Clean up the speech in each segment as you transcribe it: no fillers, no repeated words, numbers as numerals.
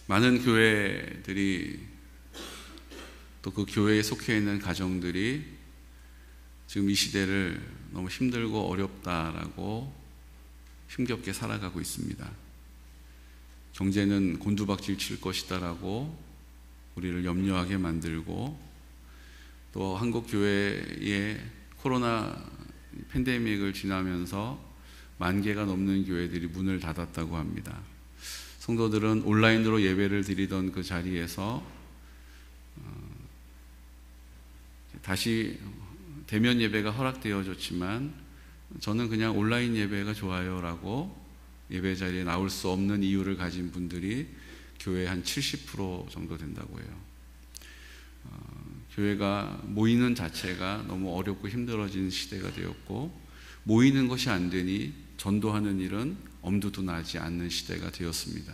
많은 교회들이 또 그 교회에 속해 있는 가정들이 지금 이 시대를 너무 힘들고 어렵다라고 힘겹게 살아가고 있습니다. 경제는 곤두박질 칠 것이다라고 우리를 염려하게 만들고, 또 한국 교회의 코로나 팬데믹을 지나면서 10,000개가 넘는 교회들이 문을 닫았다고 합니다. 성도들은 온라인으로 예배를 드리던 그 자리에서 다시 대면 예배가 허락되어졌지만 저는 그냥 온라인 예배가 좋아요 라고 예배 자리에 나올 수 없는 이유를 가진 분들이 교회의 한 70% 정도 된다고 해요. 교회가 모이는 자체가 너무 어렵고 힘들어진 시대가 되었고, 모이는 것이 안 되니 전도하는 일은 엄두도 나지 않는 시대가 되었습니다.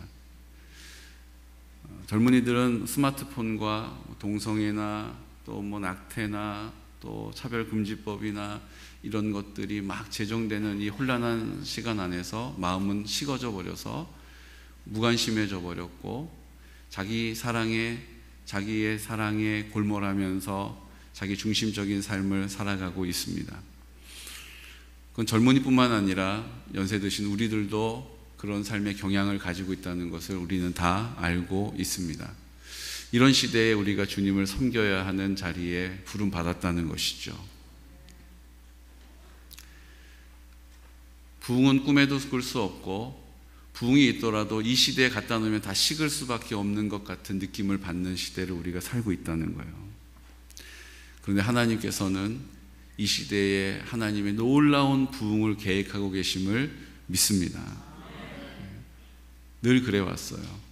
젊은이들은 스마트폰과 동성애나 또 낙태나 또 차별금지법이나 이런 것들이 막 제정되는 이 혼란한 시간 안에서 마음은 식어져 버려서 무관심해져 버렸고, 자기의 사랑에 골몰하면서 자기 중심적인 삶을 살아가고 있습니다. 그건 젊은이뿐만 아니라 연세 드신 우리들도 그런 삶의 경향을 가지고 있다는 것을 우리는 다 알고 있습니다. 이런 시대에 우리가 주님을 섬겨야 하는 자리에 부름받았다는 것이죠. 부흥은 꿈에도 꿀 수 없고, 부흥이 있더라도 이 시대에 갖다 놓으면 다 식을 수밖에 없는 것 같은 느낌을 받는 시대를 우리가 살고 있다는 거예요. 그런데 하나님께서는 이 시대에 하나님의 놀라운 부흥을 계획하고 계심을 믿습니다. 늘 그래왔어요.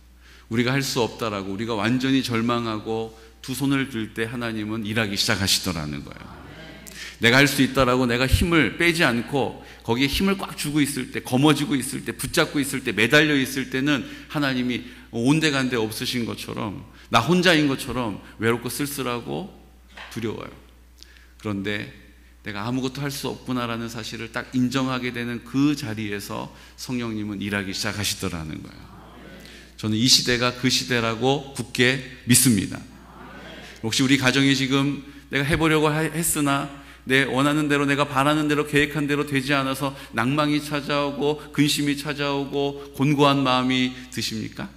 우리가 할 수 없다라고, 우리가 완전히 절망하고 두 손을 들 때 하나님은 일하기 시작하시더라는 거예요. 내가 할 수 있다라고 내가 힘을 빼지 않고 거기에 힘을 꽉 주고 있을 때, 거머쥐고 있을 때, 붙잡고 있을 때, 매달려 있을 때는 하나님이 온데간데 없으신 것처럼, 나 혼자인 것처럼 외롭고 쓸쓸하고 두려워요. 그런데 내가 아무것도 할 수 없구나라는 사실을 딱 인정하게 되는 그 자리에서 성령님은 일하기 시작하시더라는 거예요. 저는 이 시대가 그 시대라고 굳게 믿습니다. 혹시 우리 가정이 지금 내가 해보려고 했으나 내 원하는 대로, 내가 바라는 대로, 계획한 대로 되지 않아서 낭망이 찾아오고 근심이 찾아오고 곤고한 마음이 드십니까?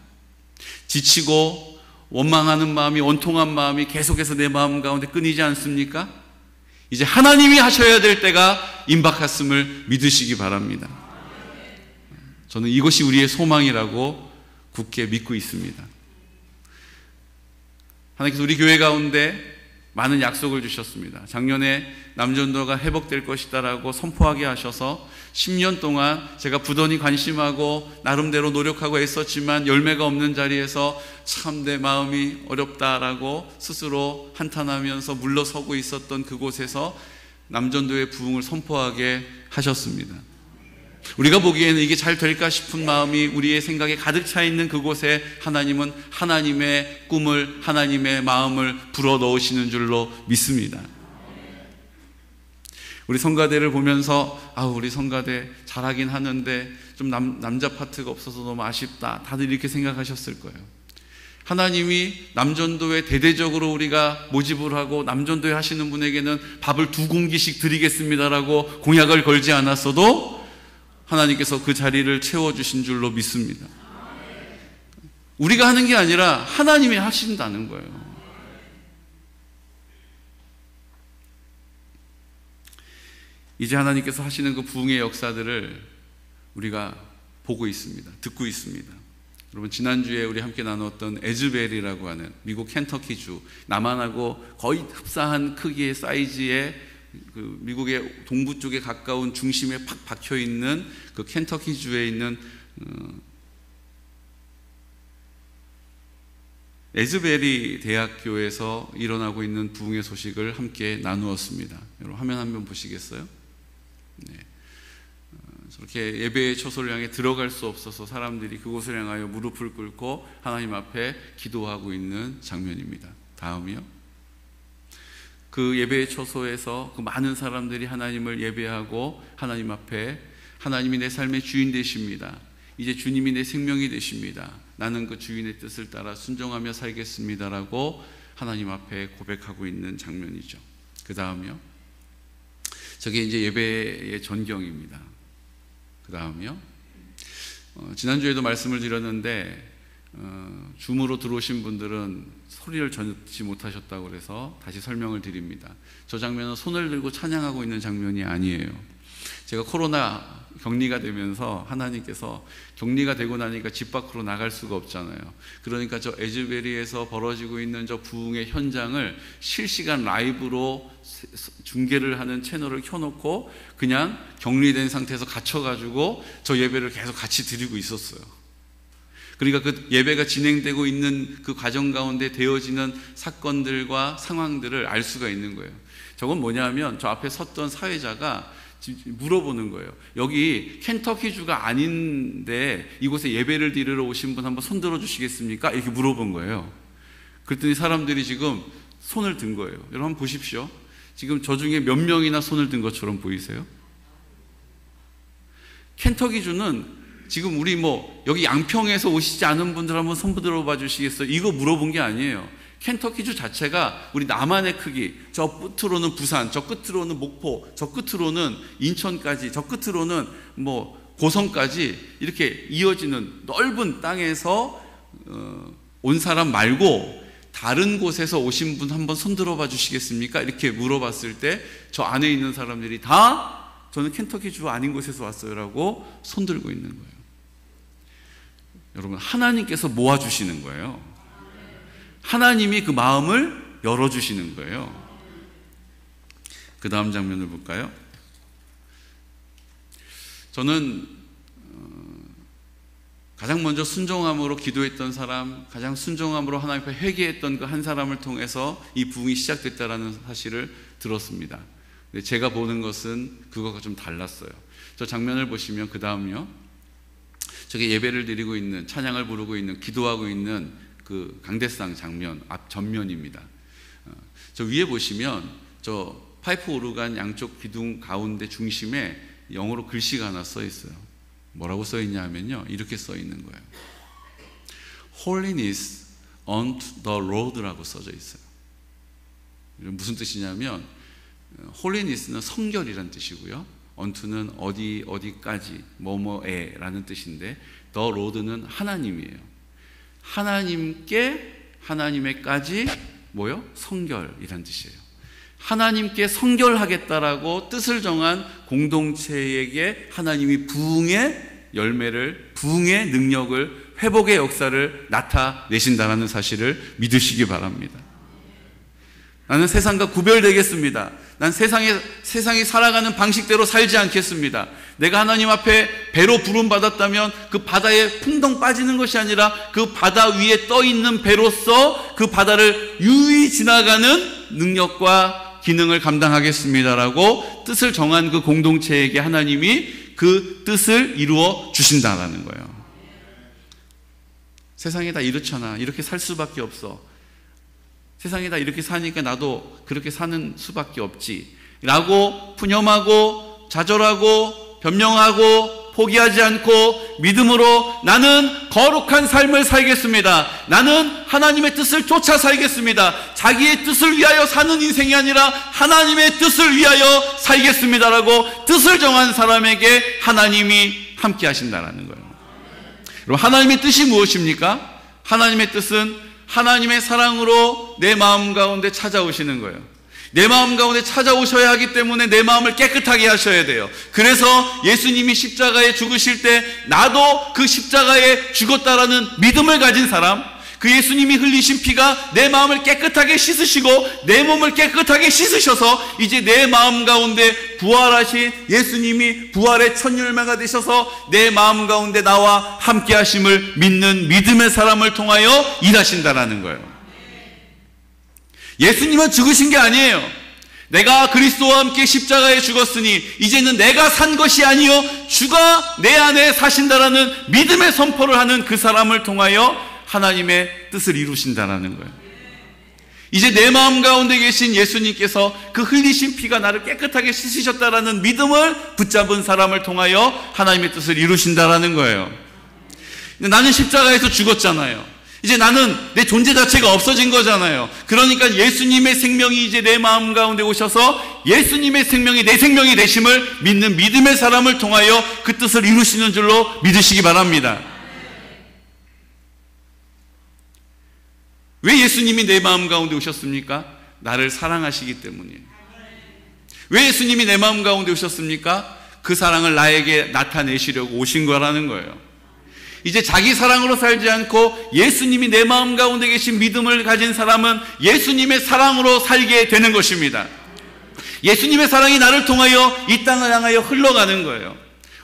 지치고 원망하는 마음이, 원통한 마음이 계속해서 내 마음 가운데 끊이지 않습니까? 이제 하나님이 하셔야 될 때가 임박했음을 믿으시기 바랍니다. 저는 이것이 우리의 소망이라고 굳게 믿고 있습니다. 하나님께서 우리 교회 가운데 많은 약속을 주셨습니다. 작년에 남전도가 회복될 것이다라고 선포하게 하셔서 10년 동안 제가 부단히 관심하고 나름대로 노력하고 애썼지만 열매가 없는 자리에서 참 내 마음이 어렵다라고 스스로 한탄하면서 물러서고 있었던 그곳에서 남전도의 부흥을 선포하게 하셨습니다. 우리가 보기에는 이게 잘 될까 싶은 마음이 우리의 생각에 가득 차 있는 그곳에 하나님은 하나님의 꿈을, 하나님의 마음을 불어넣으시는 줄로 믿습니다. 우리 성가대를 보면서 우리 성가대 잘하긴 하는데 좀 남자 파트가 없어서 너무 아쉽다, 다들 이렇게 생각하셨을 거예요. 하나님이 남전도에 대대적으로 우리가 모집을 하고 남전도에 하시는 분에게는 밥을 2공기씩 드리겠습니다라고 공약을 걸지 않았어도 하나님께서 그 자리를 채워주신 줄로 믿습니다. 우리가 하는 게 아니라 하나님이 하신다는 거예요. 이제 하나님께서 하시는 그 부흥의 역사들을 우리가 보고 있습니다. 듣고 있습니다. 여러분, 지난주에 우리 함께 나눴던 에즈벨이라고 하는 미국 켄터키주, 남한하고 거의 흡사한 크기의 사이즈의 그 미국의 동부 쪽에 가까운 중심에 팍 박혀 있는 그 켄터키주에 있는 에즈베리 대학교에서 일어나고 있는 부흥의 소식을 함께 나누었습니다. 여러분, 화면 한번 보시겠어요? 네. 저렇게 예배의 초소를 향해 들어갈 수 없어서 사람들이 그곳을 향하여 무릎을 꿇고 하나님 앞에 기도하고 있는 장면입니다. 다음이요. 그 예배의 초소에서 그 많은 사람들이 하나님을 예배하고 하나님 앞에, 하나님이 내 삶의 주인 되십니다, 이제 주님이 내 생명이 되십니다, 나는 그 주인의 뜻을 따라 순종하며 살겠습니다라고 하나님 앞에 고백하고 있는 장면이죠. 그 다음이요. 저게 이제 예배의 전경입니다. 그 다음이요. 지난주에도 말씀을 드렸는데 줌으로 들어오신 분들은 소리를 듣지 못하셨다고 그래서 다시 설명을 드립니다. 저 장면은 손을 들고 찬양하고 있는 장면이 아니에요. 제가 코로나 격리가 되면서 하나님께서 격리가 되고 나니까 집 밖으로 나갈 수가 없잖아요. 그러니까 저 에즈베리에서 벌어지고 있는 저 부흥의 현장을 실시간 라이브로 중계를 하는 채널을 켜놓고 그냥 격리된 상태에서 갇혀가지고 저 예배를 계속 같이 드리고 있었어요. 그러니까 그 예배가 진행되고 있는 그 과정 가운데 되어지는 사건들과 상황들을 알 수가 있는 거예요. 저건 뭐냐면 저 앞에 섰던 사회자가 물어보는 거예요. 여기 켄터키주가 아닌데 이곳에 예배를 드리러 오신 분 한번 손 들어 주시겠습니까? 이렇게 물어본 거예요. 그랬더니 사람들이 지금 손을 든 거예요. 여러분 한번 보십시오. 지금 저 중에 몇 명이나 손을 든 것처럼 보이세요? 켄터키주는 지금 우리 여기 양평에서 오시지 않은 분들 한번 손 들어봐 주시겠어요? 이거 물어본 게 아니에요. 켄터키주 자체가 우리 남한의 크기, 저 끝으로는 부산, 저 끝으로는 목포, 저 끝으로는 인천까지, 저 끝으로는 고성까지 이렇게 이어지는 넓은 땅에서 온 사람 말고 다른 곳에서 오신 분 한번 손 들어봐 주시겠습니까? 이렇게 물어봤을 때 저 안에 있는 사람들이 다 저는 켄터키주 아닌 곳에서 왔어요라고 손 들고 있는 거예요. 여러분, 하나님께서 모아주시는 거예요. 하나님이 그 마음을 열어주시는 거예요. 그 다음 장면을 볼까요? 저는 가장 먼저 순종함으로 기도했던 사람, 가장 순종함으로 하나님 앞에 회개했던 그 한 사람을 통해서 이 부흥이 시작됐다라는 사실을 들었습니다. 근데 제가 보는 것은 그거가 좀 달랐어요. 저 장면을 보시면 그 다음요. 저게 예배를 드리고 있는, 찬양을 부르고 있는, 기도하고 있는 그 강대상 장면, 앞 전면입니다. 저 위에 보시면 저 파이프 오르간 양쪽 기둥 가운데 중심에 영어로 글씨가 하나 써 있어요. 뭐라고 써 있냐 하면요, 이렇게 써 있는 거예요. Holiness on the road라고 써져 있어요. 무슨 뜻이냐면 Holiness는 성결이란 뜻이고요, onto는 어디까지, 뭐뭐에 라는 뜻인데 the road는 하나님이에요. 하나님께까지 뭐요? 성결이란 뜻이에요. 하나님께 성결하겠다라고 뜻을 정한 공동체에게 하나님이 부흥의 열매를, 부흥의 능력을, 회복의 역사를 나타내신다는 사실을 믿으시기 바랍니다. 나는 세상과 구별되겠습니다. 난 세상이 살아가는 방식대로 살지 않겠습니다. 내가 하나님 앞에 배로 부름받았다면 그 바다에 풍덩 빠지는 것이 아니라 그 바다 위에 떠 있는 배로서 그 바다를 유유히 지나가는 능력과 기능을 감당하겠습니다라고 뜻을 정한 그 공동체에게 하나님이 그 뜻을 이루어 주신다라는 거예요. 세상이 다 이렇잖아. 이렇게 살 수밖에 없어. 세상이 다 이렇게 사니까 나도 그렇게 사는 수밖에 없지 라고 푸념하고 좌절하고 변명하고 포기하지 않고 믿음으로 나는 거룩한 삶을 살겠습니다. 나는 하나님의 뜻을 쫓아 살겠습니다. 자기의 뜻을 위하여 사는 인생이 아니라 하나님의 뜻을 위하여 살겠습니다라고 뜻을 정한 사람에게 하나님이 함께 하신다는 거예요. 그럼 하나님의 뜻이 무엇입니까? 하나님의 뜻은 하나님의 사랑으로 내 마음 가운데 찾아오시는 거예요. 내 마음 가운데 찾아오셔야 하기 때문에 내 마음을 깨끗하게 하셔야 돼요. 그래서 예수님이 십자가에 죽으실 때 나도 그 십자가에 죽었다라는 믿음을 가진 사람, 그 예수님이 흘리신 피가 내 마음을 깨끗하게 씻으시고 내 몸을 깨끗하게 씻으셔서 이제 내 마음 가운데 부활하신 예수님이 부활의 첫 열매가 되셔서 내 마음 가운데 나와 함께 하심을 믿는 믿음의 사람을 통하여 일하신다라는 거예요. 예수님은 죽으신 게 아니에요. 내가 그리스도와 함께 십자가에 죽었으니 이제는 내가 산 것이 아니요 주가 내 안에 사신다라는 믿음의 선포를 하는 그 사람을 통하여 하나님의 뜻을 이루신다라는 거예요. 이제 내 마음 가운데 계신 예수님께서 그 흘리신 피가 나를 깨끗하게 씻으셨다라는 믿음을 붙잡은 사람을 통하여 하나님의 뜻을 이루신다라는 거예요. 근데 나는 십자가에서 죽었잖아요. 이제 나는 내 존재 자체가 없어진 거잖아요. 그러니까 예수님의 생명이 이제 내 마음 가운데 오셔서 예수님의 생명이 내 생명이 되심을 믿는 믿음의 사람을 통하여 그 뜻을 이루시는 줄로 믿으시기 바랍니다. 왜 예수님이 내 마음 가운데 오셨습니까? 나를 사랑하시기 때문이에요. 왜 예수님이 내 마음 가운데 오셨습니까? 그 사랑을 나에게 나타내시려고 오신 거라는 거예요. 이제 자기 사랑으로 살지 않고 예수님이 내 마음 가운데 계신 믿음을 가진 사람은 예수님의 사랑으로 살게 되는 것입니다. 예수님의 사랑이 나를 통하여 이 땅을 향하여 흘러가는 거예요.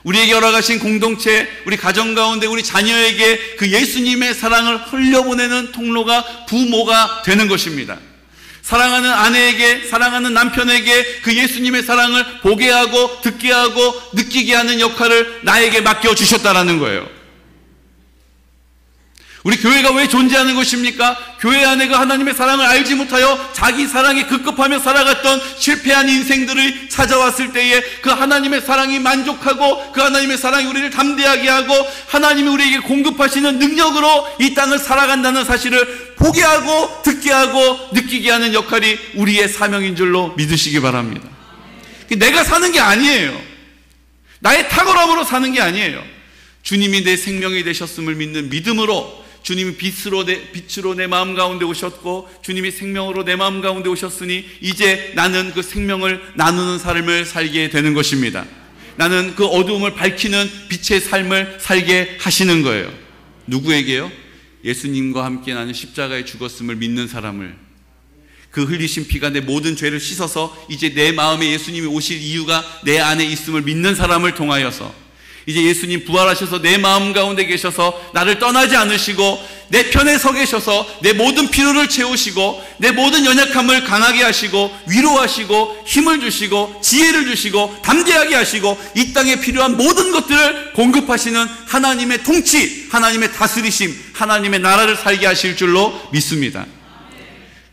우리에게 허락하신 공동체, 우리 가정 가운데 우리 자녀에게 그 예수님의 사랑을 흘려보내는 통로가 부모가 되는 것입니다. 사랑하는 아내에게, 사랑하는 남편에게 그 예수님의 사랑을 보게 하고 듣게 하고 느끼게 하는 역할을 나에게 맡겨주셨다라는 거예요. 우리 교회가 왜 존재하는 것입니까? 교회 안에 그 하나님의 사랑을 알지 못하여 자기 사랑에 급급하며 살아갔던 실패한 인생들을 찾아왔을 때에 그 하나님의 사랑이 만족하고 그 하나님의 사랑이 우리를 담대하게 하고 하나님이 우리에게 공급하시는 능력으로 이 땅을 살아간다는 사실을 보게 하고 듣게 하고 느끼게 하는 역할이 우리의 사명인 줄로 믿으시기 바랍니다. 내가 사는 게 아니에요. 나의 탁월함으로 사는 게 아니에요. 주님이 내 생명이 되셨음을 믿는 믿음으로 주님이 빛으로 내 마음 가운데 오셨고 주님이 생명으로 내 마음 가운데 오셨으니 이제 나는 그 생명을 나누는 삶을 살게 되는 것입니다. 나는 그 어두움을 밝히는 빛의 삶을 살게 하시는 거예요. 누구에게요? 예수님과 함께 나는 십자가에 죽었음을 믿는 사람을, 그 흘리신 피가 내 모든 죄를 씻어서 이제 내 마음에 예수님이 오실 이유가 내 안에 있음을 믿는 사람을 통하여서 이제 예수님 부활하셔서 내 마음 가운데 계셔서 나를 떠나지 않으시고 내 편에 서 계셔서 내 모든 필요를 채우시고 내 모든 연약함을 강하게 하시고 위로하시고 힘을 주시고 지혜를 주시고 담대하게 하시고 이 땅에 필요한 모든 것들을 공급하시는 하나님의 통치, 하나님의 다스리심, 하나님의 나라를 살게 하실 줄로 믿습니다.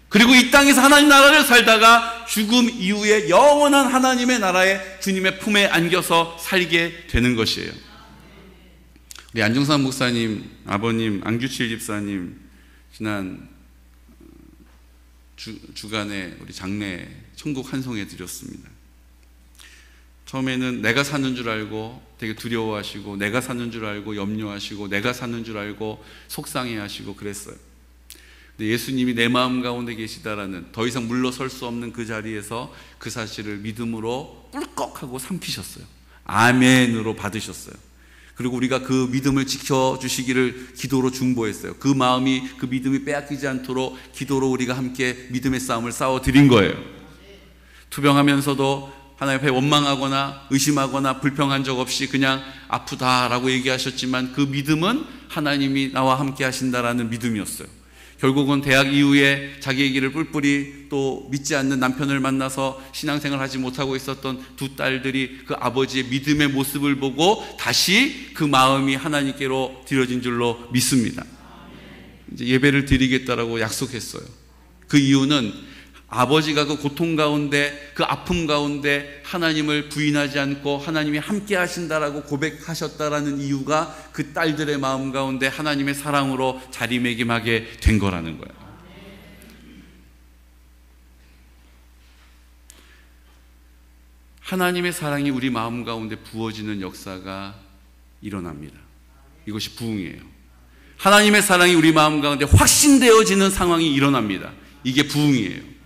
그리고 이 땅에서 하나님 나라를 살다가 죽음 이후에 영원한 하나님의 나라에 주님의 품에 안겨서 살게 되는 것이에요. 우리 안중산 목사님, 아버님, 안규칠 집사님 지난 주간에 우리 장례 천국 환송해 드렸습니다. 처음에는 내가 사는 줄 알고 되게 두려워하시고 내가 사는 줄 알고 염려하시고 내가 사는 줄 알고 속상해하시고 그랬어요. 예수님이 내 마음 가운데 계시다라는 더 이상 물러설 수 없는 그 자리에서 그 사실을 믿음으로 꿀꺽하고 삼키셨어요. 아멘으로 받으셨어요. 그리고 우리가 그 믿음을 지켜주시기를 기도로 중보했어요. 그 마음이, 그 믿음이 빼앗기지 않도록 기도로 우리가 함께 믿음의 싸움을 싸워드린 거예요. 투병하면서도 하나님 앞에 원망하거나 의심하거나 불평한 적 없이 그냥 아프다라고 얘기하셨지만 그 믿음은 하나님이 나와 함께 하신다라는 믿음이었어요. 결국은 대학 이후에 자기의 길을 뿔뿔이 또 믿지 않는 남편을 만나서 신앙생활을 하지 못하고 있었던 두 딸들이 그 아버지의 믿음의 모습을 보고 다시 그 마음이 하나님께로 드려진 줄로 믿습니다. 이제 예배를 드리겠다라고 약속했어요. 그 이유는 아버지가 그 고통 가운데, 그 아픔 가운데 하나님을 부인하지 않고 하나님이 함께 하신다라고 고백하셨다라는 이유가 그 딸들의 마음 가운데 하나님의 사랑으로 자리매김하게 된 거라는 거예요. 하나님의 사랑이 우리 마음 가운데 부어지는 역사가 일어납니다. 이것이 부흥이에요. 하나님의 사랑이 우리 마음 가운데 확신되어지는 상황이 일어납니다. 이게 부흥이에요.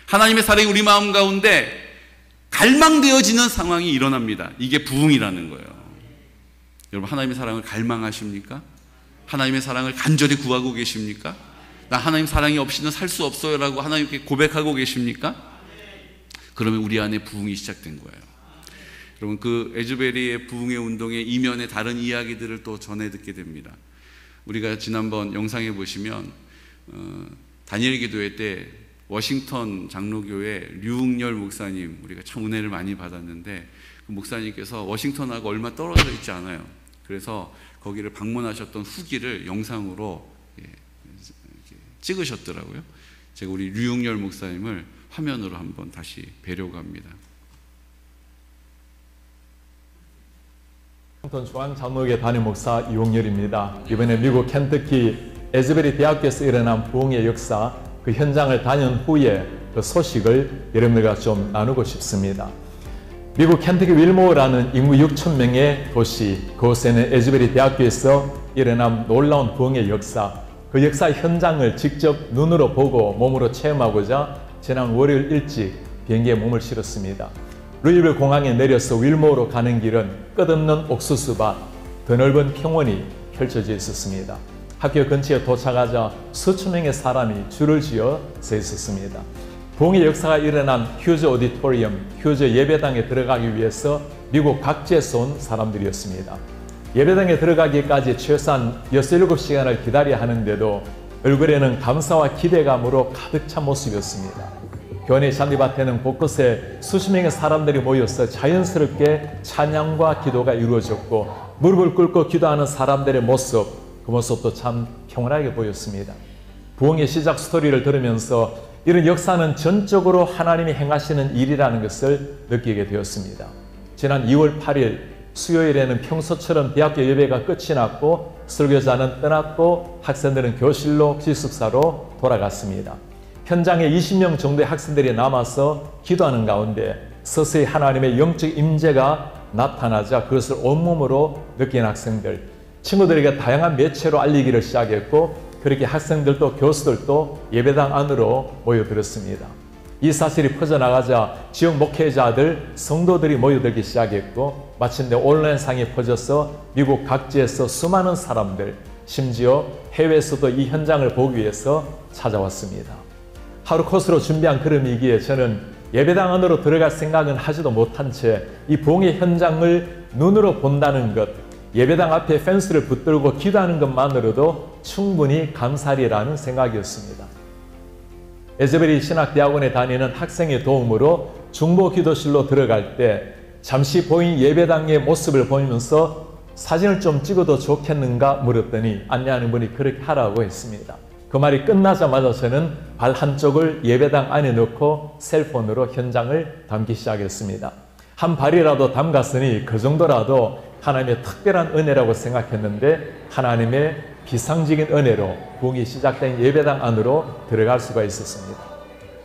하나님의 사랑이 우리 마음 가운데 갈망되어지는 상황이 일어납니다. 이게 부흥이라는 거예요. 여러분, 하나님의 사랑을 갈망하십니까? 하나님의 사랑을 간절히 구하고 계십니까? 나 하나님 사랑이 없이는 살 수 없어요 라고 하나님께 고백하고 계십니까? 그러면 우리 안에 부흥이 시작된 거예요. 여러분, 그 에즈베리의 부흥의 운동의 이면의 다른 이야기들을 또 전해 듣게 됩니다. 우리가 지난번 영상에 보시면 다니엘 기도회 때 워싱턴 장로교회 류응열 목사님, 우리가 참 은혜를 많이 받았는데 그 목사님께서 워싱턴하고 얼마 떨어져 있지 않아요. 그래서 거기를 방문하셨던 후기를 영상으로 찍으셨더라고요. 제가 우리 류응열 목사님을 화면으로 한번 다시 뵈려고 합니다. 워싱턴 중앙장로교회 담임 목사 이용렬입니다. 이번에 미국 켄터키 에즈베리 대학교에서 일어난 부흥의 역사, 그 현장을 다녀온 후에 그 소식을 여러분들과 좀 나누고 싶습니다. 미국 켄터키 윌모어라는 인구 6,000명의 도시, 그곳에는 에즈베리 대학교에서 일어난 놀라운 부흥의 역사, 그 역사 현장을 직접 눈으로 보고 몸으로 체험하고자 지난 월요일 일찍 비행기에 몸을 실었습니다. 루이빌 공항에 내려서 윌모어로 가는 길은 끝없는 옥수수밭, 더 넓은 평원이 펼쳐져 있었습니다. 학교 근처에 도착하자 수천 명의 사람이 줄을 지어 서 있었습니다. 부흥의 역사가 일어난 휴즈 오디토리엄, 휴즈 예배당에 들어가기 위해서 미국 각지에서 온 사람들이었습니다. 예배당에 들어가기까지 최소한 6-7시간을 기다려야 하는데도 얼굴에는 감사와 기대감으로 가득 찬 모습이었습니다. 교회 잔디밭에는 곳곳에 수십 명의 사람들이 모여서 자연스럽게 찬양과 기도가 이루어졌고, 무릎을 꿇고 기도하는 사람들의 모습, 그 모습도 참 평온하게 보였습니다. 부흥의 시작 스토리를 들으면서 이런 역사는 전적으로 하나님이 행하시는 일이라는 것을 느끼게 되었습니다. 지난 2월 8일 수요일에는 평소처럼 대학교 예배가 끝이 났고, 설교자는 떠났고 학생들은 교실로 기숙사로 돌아갔습니다. 현장에 20명 정도의 학생들이 남아서 기도하는 가운데 서서히 하나님의 영적 임재가 나타나자 그것을 온몸으로 느낀 학생들, 친구들에게 다양한 매체로 알리기를 시작했고, 그렇게 학생들도 교수들도 예배당 안으로 모여들었습니다. 이 사실이 퍼져나가자 지역 목회자들, 성도들이 모여들기 시작했고, 마침내 온라인상에 퍼져서 미국 각지에서 수많은 사람들, 심지어 해외에서도 이 현장을 보기 위해서 찾아왔습니다. 하루 코스로 준비한 걸음이기에 저는 예배당 안으로 들어갈 생각은 하지도 못한 채 이 부흥의 현장을 눈으로 본다는 것, 예배당 앞에 펜스를 붙들고 기도하는 것만으로도 충분히 감사리라는 생각이었습니다. 에즈베리 신학대학원에 다니는 학생의 도움으로 중보 기도실로 들어갈 때 잠시 보인 예배당의 모습을 보면서 사진을 좀 찍어도 좋겠는가 물었더니 안내하는 분이 그렇게 하라고 했습니다. 그 말이 끝나자마자 저는 발 한쪽을 예배당 안에 넣고 셀폰으로 현장을 담기 시작했습니다. 한 발이라도 담갔으니 그 정도라도 하나님의 특별한 은혜라고 생각했는데, 하나님의 비상적인 은혜로 부흥이 시작된 예배당 안으로 들어갈 수가 있었습니다.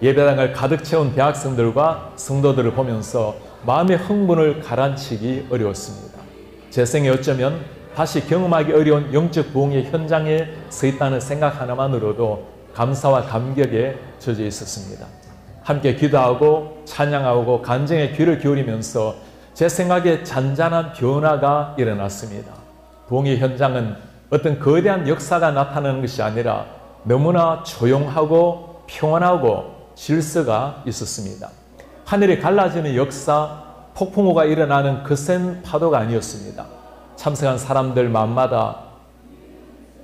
예배당을 가득 채운 대학생들과 성도들을 보면서 마음의 흥분을 가라앉히기 어려웠습니다. 제 생에 어쩌면 다시 경험하기 어려운 영적 부흥의 현장에 서 있다는 생각 하나만으로도 감사와 감격에 젖어 있었습니다. 함께 기도하고 찬양하고 간증에 귀를 기울이면서 제 생각에 잔잔한 변화가 일어났습니다. 부흥의 현장은 어떤 거대한 역사가 나타나는 것이 아니라 너무나 조용하고 평온하고 질서가 있었습니다. 하늘이 갈라지는 역사, 폭풍우가 일어나는 거센 파도가 아니었습니다. 참석한 사람들 마음마다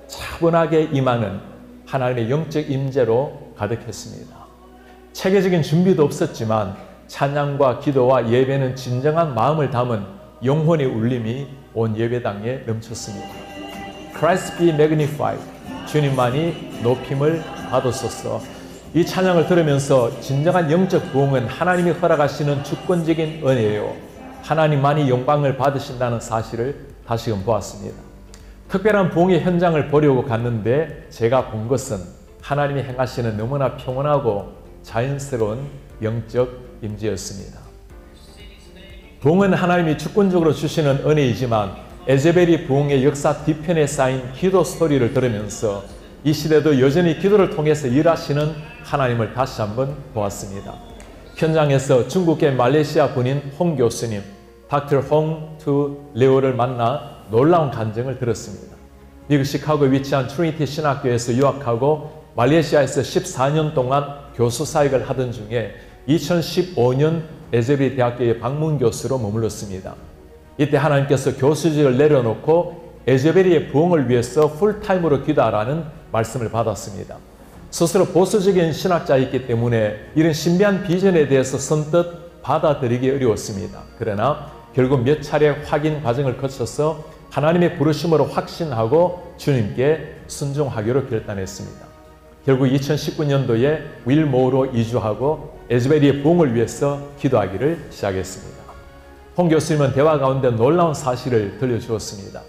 차분하게 임하는 하나님의 영적 임재로 가득했습니다. 체계적인 준비도 없었지만 찬양과 기도와 예배는 진정한 마음을 담은 영혼의 울림이 온 예배당에 넘쳤습니다. Christ be magnified. 주님만이 높임을 받으소서. 이 찬양을 들으면서 진정한 영적 부흥은 하나님이 허락하시는 주권적인 은혜예요. 하나님만이 영광을 받으신다는 사실을 다시금 보았습니다. 특별한 부흥의 현장을 보려고 갔는데 제가 본 것은 하나님이 행하시는 너무나 평온하고 자연스러운 영적 임재였습니다. 부흥은 하나님이 주권적으로 주시는 은혜이지만 에즈베리 부흥의 역사 뒤편에 쌓인 기도 스토리를 들으면서 이 시대도 여전히 기도를 통해서 일하시는 하나님을 다시 한번 보았습니다. 현장에서 중국계 말레이시아 분인 홍 교수님, 닥터 홍투 레오를 만나 놀라운 간증을 들었습니다. 미국 시카고에 위치한 트리니티 신학교에서 유학하고 말레이시아에서 14년 동안 교수 사역을 하던 중에 2015년 에즈베리 대학교의 방문 교수로 머물렀습니다. 이때 하나님께서 교수직을 내려놓고 에즈베리의 부흥을 위해서 풀타임으로 기도하라는 말씀을 받았습니다. 스스로 보수적인 신학자이기 때문에 이런 신비한 비전에 대해서 선뜻 받아들이기 어려웠습니다. 그러나 결국 몇 차례 확인 과정을 거쳐서 하나님의 부르심으로 확신하고 주님께 순종하기로 결단했습니다. 결국 2019년도에 윌모어로 이주하고 에즈베리의 부흥을 위해서 기도하기를 시작했습니다. 홍 교수님은 대화 가운데 놀라운 사실을 들려주었습니다.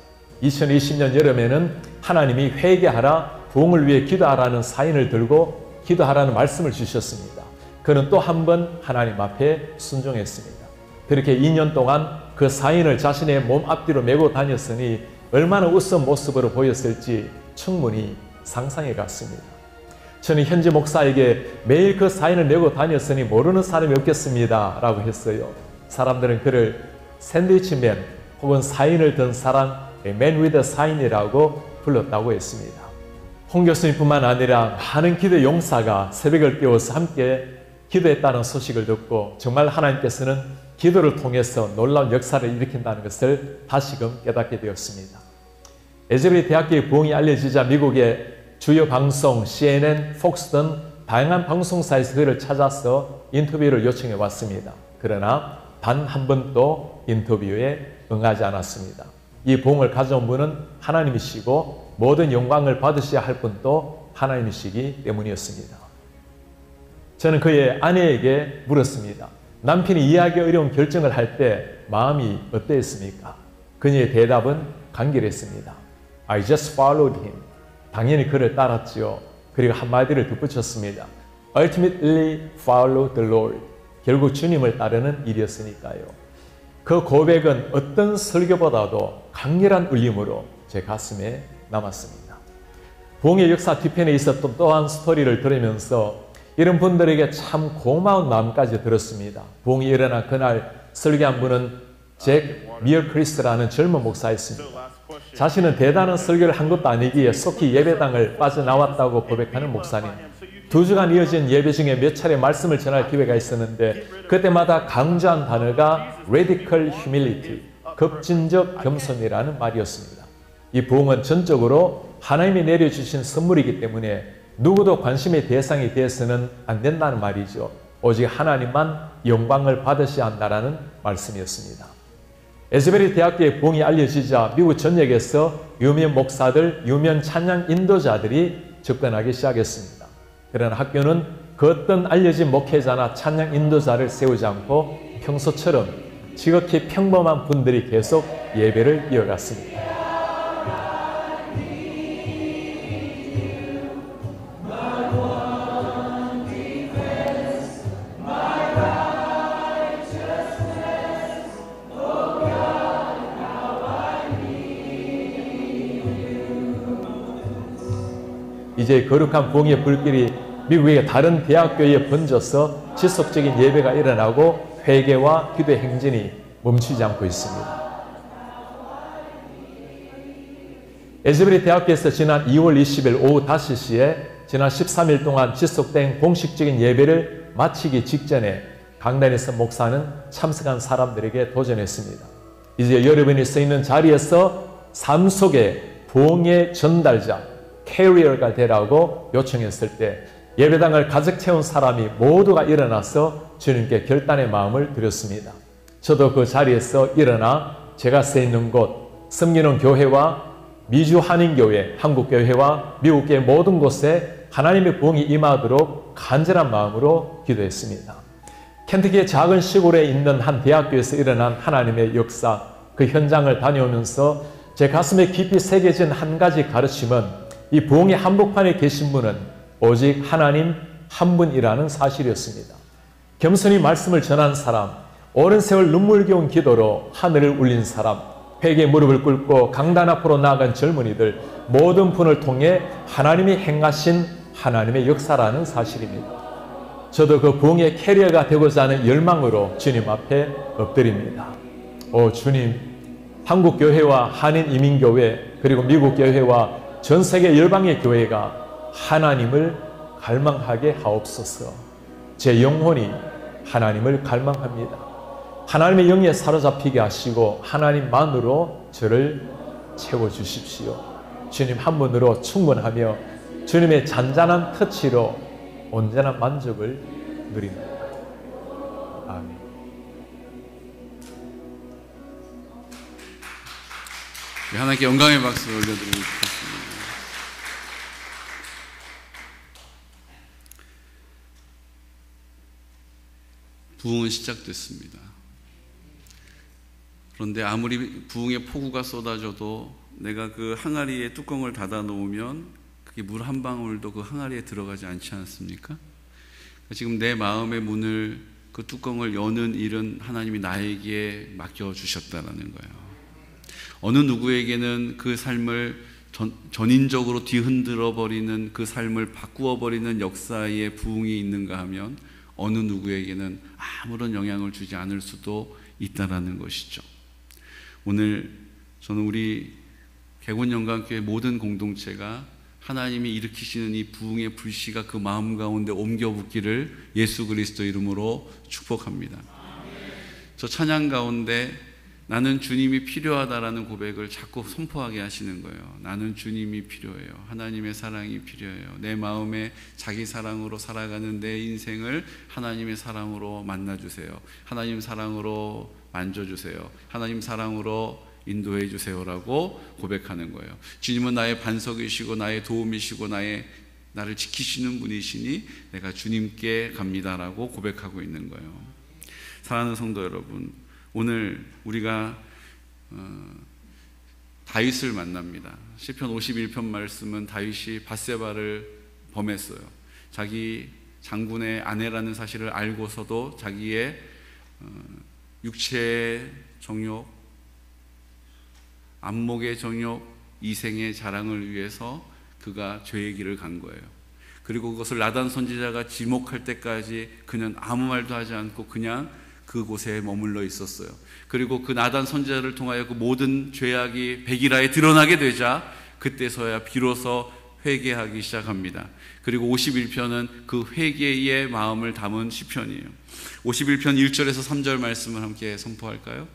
2020년 여름에는 하나님이 회개하라, 부흥을 위해 기도하라는 사인을 들고 기도하라는 말씀을 주셨습니다. 그는 또 한 번 하나님 앞에 순종했습니다. 그렇게 2년 동안 그 사인을 자신의 몸 앞뒤로 메고 다녔으니 얼마나 우스운 모습으로 보였을지 충분히 상상해 갔습니다. 저는 현지 목사에게 매일 그 사인을 메고 다녔으니 모르는 사람이 없겠습니다 라고 했어요. 사람들은 그를 샌드위치맨 혹은 사인을 든 사람, Man with a Sign이라고 불렀다고 했습니다. 홍 교수님뿐만 아니라 많은 기도 용사가 새벽을 깨워서 함께 기도했다는 소식을 듣고 정말 하나님께서는 기도를 통해서 놀라운 역사를 일으킨다는 것을 다시금 깨닫게 되었습니다. 에즈베리 대학교의 부흥이 알려지자 미국의 주요 방송, CNN, 폭스 등 다양한 방송사에서 그를 찾아서 인터뷰를 요청해 왔습니다. 그러나 단 한 번도 인터뷰에 응하지 않았습니다. 이 부흥을 가져온 분은 하나님이시고 모든 영광을 받으셔야 할 분도 하나님이시기 때문이었습니다. 저는 그의 아내에게 물었습니다. 남편이 이해하기 어려운 결정을 할 때 마음이 어땠습니까? 그녀의 대답은 간결했습니다. I just followed him. 당연히 그를 따랐지요. 그리고 한마디를 덧붙였습니다. Ultimately follow the Lord. 결국 주님을 따르는 일이었으니까요. 그 고백은 어떤 설교보다도 강렬한 울림으로 제 가슴에 남았습니다. 부흥의 역사 뒤편에 있었던 또한 스토리를 들으면서 이런 분들에게 참 고마운 마음까지 들었습니다. 부흥이 일어난 그날 설교한 분은 잭 미어크리스라는 젊은 목사였습니다. 자신은 대단한 설교를 한 것도 아니기에 속히 예배당을 빠져나왔다고 고백하는 목사님. 2주간 이어진 예배 중에 몇 차례 말씀을 전할 기회가 있었는데 그때마다 강조한 단어가 radical humility, 급진적 겸손이라는 말이었습니다. 이 부흥은 전적으로 하나님이 내려주신 선물이기 때문에 누구도 관심의 대상이 되어서는 안 된다는 말이죠. 오직 하나님만 영광을 받으셔야 한다는 말씀이었습니다. 에즈베리 대학교의 부흥이 알려지자 미국 전역에서 유명 목사들, 유명 찬양 인도자들이 접근하기 시작했습니다. 그러나 학교는 그 어떤 알려진 목회자나 찬양 인도자를 세우지 않고 평소처럼 지극히 평범한 분들이 계속 예배를 이어갔습니다. 이제 거룩한 부흥의 불길이 미국의 다른 대학교에 번져서 지속적인 예배가 일어나고 회개와 기도의 행진이 멈추지 않고 있습니다. 에즈베리 대학교에서 지난 2월 20일 오후 5시에 지난 13일 동안 지속된 공식적인 예배를 마치기 직전에 강단에서 목사는 참석한 사람들에게 도전했습니다. 이제 여러분이 서 있는 자리에서 삶 속의 부흥의 전달자, 캐리어가 되라고 요청했을 때 예배당을 가득 채운 사람이 모두가 일어나서 주님께 결단의 마음을 드렸습니다. 저도 그 자리에서 일어나 제가 서 있는 곳, 섬기는 교회와 미주 한인교회, 한국교회와 미국교회 모든 곳에 하나님의 부흥이 임하도록 간절한 마음으로 기도했습니다. 켄터키의 작은 시골에 있는 한 대학교에서 일어난 하나님의 역사, 그 현장을 다녀오면서 제 가슴에 깊이 새겨진 한 가지 가르침은 이 부흥의 한복판에 계신 분은 오직 하나님 한 분이라는 사실이었습니다. 겸손히 말씀을 전한 사람, 오랜 세월 눈물겨운 기도로 하늘을 울린 사람, 회개의 무릎을 꿇고 강단 앞으로 나아간 젊은이들 모든 분을 통해 하나님이 행하신 하나님의 역사라는 사실입니다. 저도 그 부흥의 캐리어가 되고자 하는 열망으로 주님 앞에 엎드립니다. 오 주님, 한국교회와 한인이민교회 그리고 미국교회와 전 세계 열방의 교회가 하나님을 갈망하게 하옵소서. 제 영혼이 하나님을 갈망합니다. 하나님의 영에 사로잡히게 하시고 하나님만으로 저를 채워주십시오. 주님 한 분으로 충분하며 주님의 잔잔한 터치로 온전한 만족을 누립니다. 아멘. 하나님께 영광의 박수 올려드리고 싶습니다. 부흥은 시작됐습니다. 그런데 아무리 부흥의 폭우가 쏟아져도 내가 그 항아리에 뚜껑을 닫아 놓으면 그게 물 한 방울도 그 항아리에 들어가지 않지 않습니까? 지금 내 마음의 문을, 그 뚜껑을 여는 일은 하나님이 나에게 맡겨주셨다라는 거예요. 어느 누구에게는 그 삶을 전인적으로 뒤흔들어 버리는, 그 삶을 바꾸어 버리는 역사의 부흥이 있는가 하면 어느 누구에게는 아무런 영향을 주지 않을 수도 있다라는 것이죠. 오늘 저는 우리 개군영광교회 모든 공동체가 하나님이 일으키시는 이 부흥의 불씨가 그 마음 가운데 옮겨 붙기를 예수 그리스도 이름으로 축복합니다. 저 찬양 가운데 나는 주님이 필요하다라는 고백을 자꾸 선포하게 하시는 거예요. 나는 주님이 필요해요. 하나님의 사랑이 필요해요. 내 마음에 자기 사랑으로 살아가는 내 인생을 하나님의 사랑으로 만나주세요. 하나님 사랑으로 만져주세요. 하나님 사랑으로 인도해 주세요라고 고백하는 거예요. 주님은 나의 반석이시고 나의 도움이시고 나를 지키시는 분이시니 내가 주님께 갑니다라고 고백하고 있는 거예요. 사랑하는 성도 여러분, 오늘 우리가 다윗을 만납니다. 시편 51편 말씀은 다윗이 밧세바를 범했어요. 자기 장군의 아내라는 사실을 알고서도 자기의 육체의 정욕, 안목의 정욕, 이생의 자랑을 위해서 그가 죄의 길을 간 거예요. 그리고 그것을 나단 선지자가 지목할 때까지 그는 아무 말도 하지 않고 그냥 그곳에 머물러 있었어요. 그리고 그 나단 선지자를 통하여 그 모든 죄악이 백일하에 드러나게 되자 그때서야 비로소 회개하기 시작합니다. 그리고 51편은 그 회개의 마음을 담은 시편이에요. 51편 1절에서 3절 말씀을 함께 선포할까요?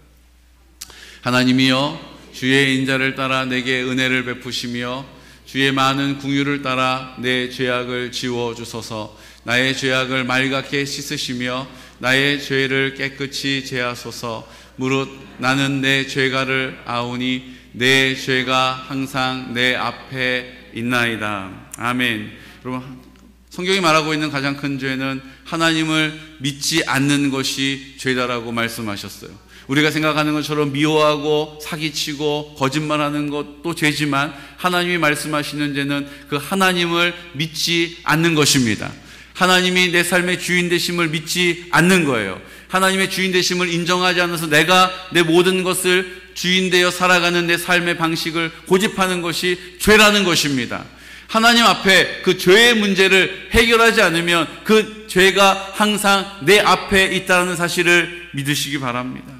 하나님이여, 주의 인자를 따라 내게 은혜를 베푸시며 주의 많은 긍휼을 따라 내 죄악을 지워주소서. 나의 죄악을 말갛게 씻으시며 나의 죄를 깨끗이 제하소서. 무릇 나는 내 죄가를 아오니 내 죄가 항상 내 앞에 있나이다. 아멘. 여러분, 성경이 말하고 있는 가장 큰 죄는 하나님을 믿지 않는 것이 죄다라고 말씀하셨어요. 우리가 생각하는 것처럼 미워하고 사기치고 거짓말하는 것도 죄지만 하나님이 말씀하시는 죄는 그 하나님을 믿지 않는 것입니다. 하나님이 내 삶의 주인 되심을 믿지 않는 거예요. 하나님의 주인 되심을 인정하지 않아서 내가 내 모든 것을 주인 되어 살아가는 내 삶의 방식을 고집하는 것이 죄라는 것입니다. 하나님 앞에 그 죄의 문제를 해결하지 않으면 그 죄가 항상 내 앞에 있다는 사실을 믿으시기 바랍니다.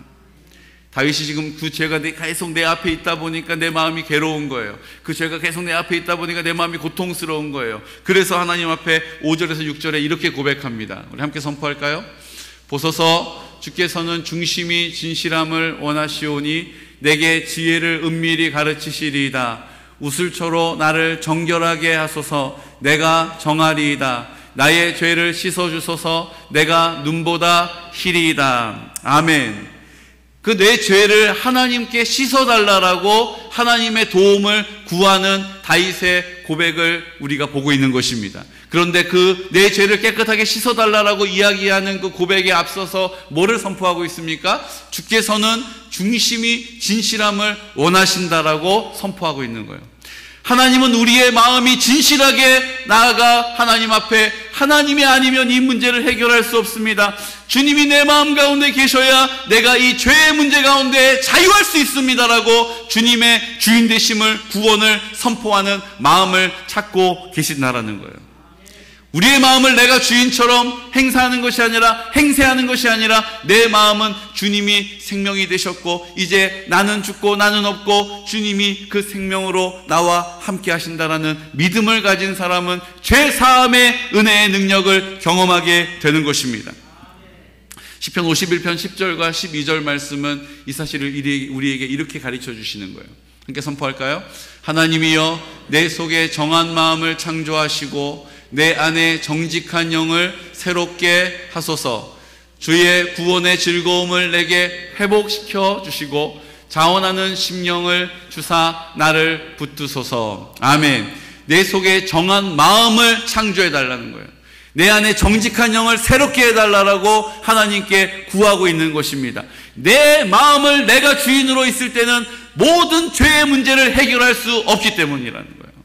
다윗이 지금 그 죄가 계속 내 앞에 있다 보니까 내 마음이 괴로운 거예요. 그 죄가 계속 내 앞에 있다 보니까 내 마음이 고통스러운 거예요. 그래서 하나님 앞에 5절에서 6절에 이렇게 고백합니다. 우리 함께 선포할까요? 보소서, 주께서는 중심이 진실함을 원하시오니 내게 지혜를 은밀히 가르치시리이다. 우슬초로 나를 정결하게 하소서. 내가 정하리이다. 나의 죄를 씻어주소서. 내가 눈보다 희리이다. 아멘. 그 내 죄를 하나님께 씻어달라고 하나님의 도움을 구하는 다윗의 고백을 우리가 보고 있는 것입니다. 그런데 그 내 죄를 깨끗하게 씻어달라고 이야기하는 그 고백에 앞서서 뭐를 선포하고 있습니까? 주께서는 중심이 진실함을 원하신다라고 선포하고 있는 거예요. 하나님은 우리의 마음이 진실하게 나아가 하나님 앞에, 하나님이 아니면 이 문제를 해결할 수 없습니다. 주님이 내 마음 가운데 계셔야 내가 이 죄의 문제 가운데 자유할 수 있습니다라고 주님의 주인 되심을, 구원을 선포하는 마음을 찾고 계신다라는 거예요. 우리의 마음을 내가 주인처럼 행사하는 것이 아니라, 행세하는 것이 아니라 내 마음은 주님이 생명이 되셨고 이제 나는 죽고 나는 없고 주님이 그 생명으로 나와 함께 하신다라는 믿음을 가진 사람은 죄사함의 은혜의 능력을 경험하게 되는 것입니다. 시편 51편 10절과 12절 말씀은 이 사실을 우리에게 이렇게 가르쳐 주시는 거예요. 함께 선포할까요? 하나님이여, 내 속에 정한 마음을 창조하시고 내 안에 정직한 영을 새롭게 하소서. 주의 구원의 즐거움을 내게 회복시켜 주시고 자원하는 심령을 주사 나를 붙드소서. 아멘. 내 속에 정한 마음을 창조해 달라는 거예요. 내 안에 정직한 영을 새롭게 해달라고 하나님께 구하고 있는 것입니다. 내 마음을 내가 주인으로 있을 때는 모든 죄의 문제를 해결할 수 없기 때문이라는 거예요.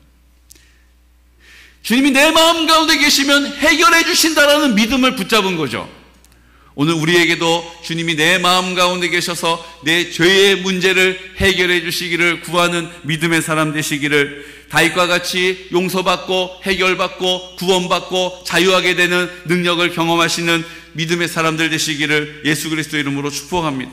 주님이 내 마음 가운데 계시면 해결해 주신다라는 믿음을 붙잡은 거죠. 오늘 우리에게도 주님이 내 마음 가운데 계셔서 내 죄의 문제를 해결해 주시기를 구하는 믿음의 사람 되시기를, 다윗과 같이 용서받고 해결받고 구원받고 자유하게 되는 능력을 경험하시는 믿음의 사람들 되시기를 예수 그리스도 이름으로 축복합니다.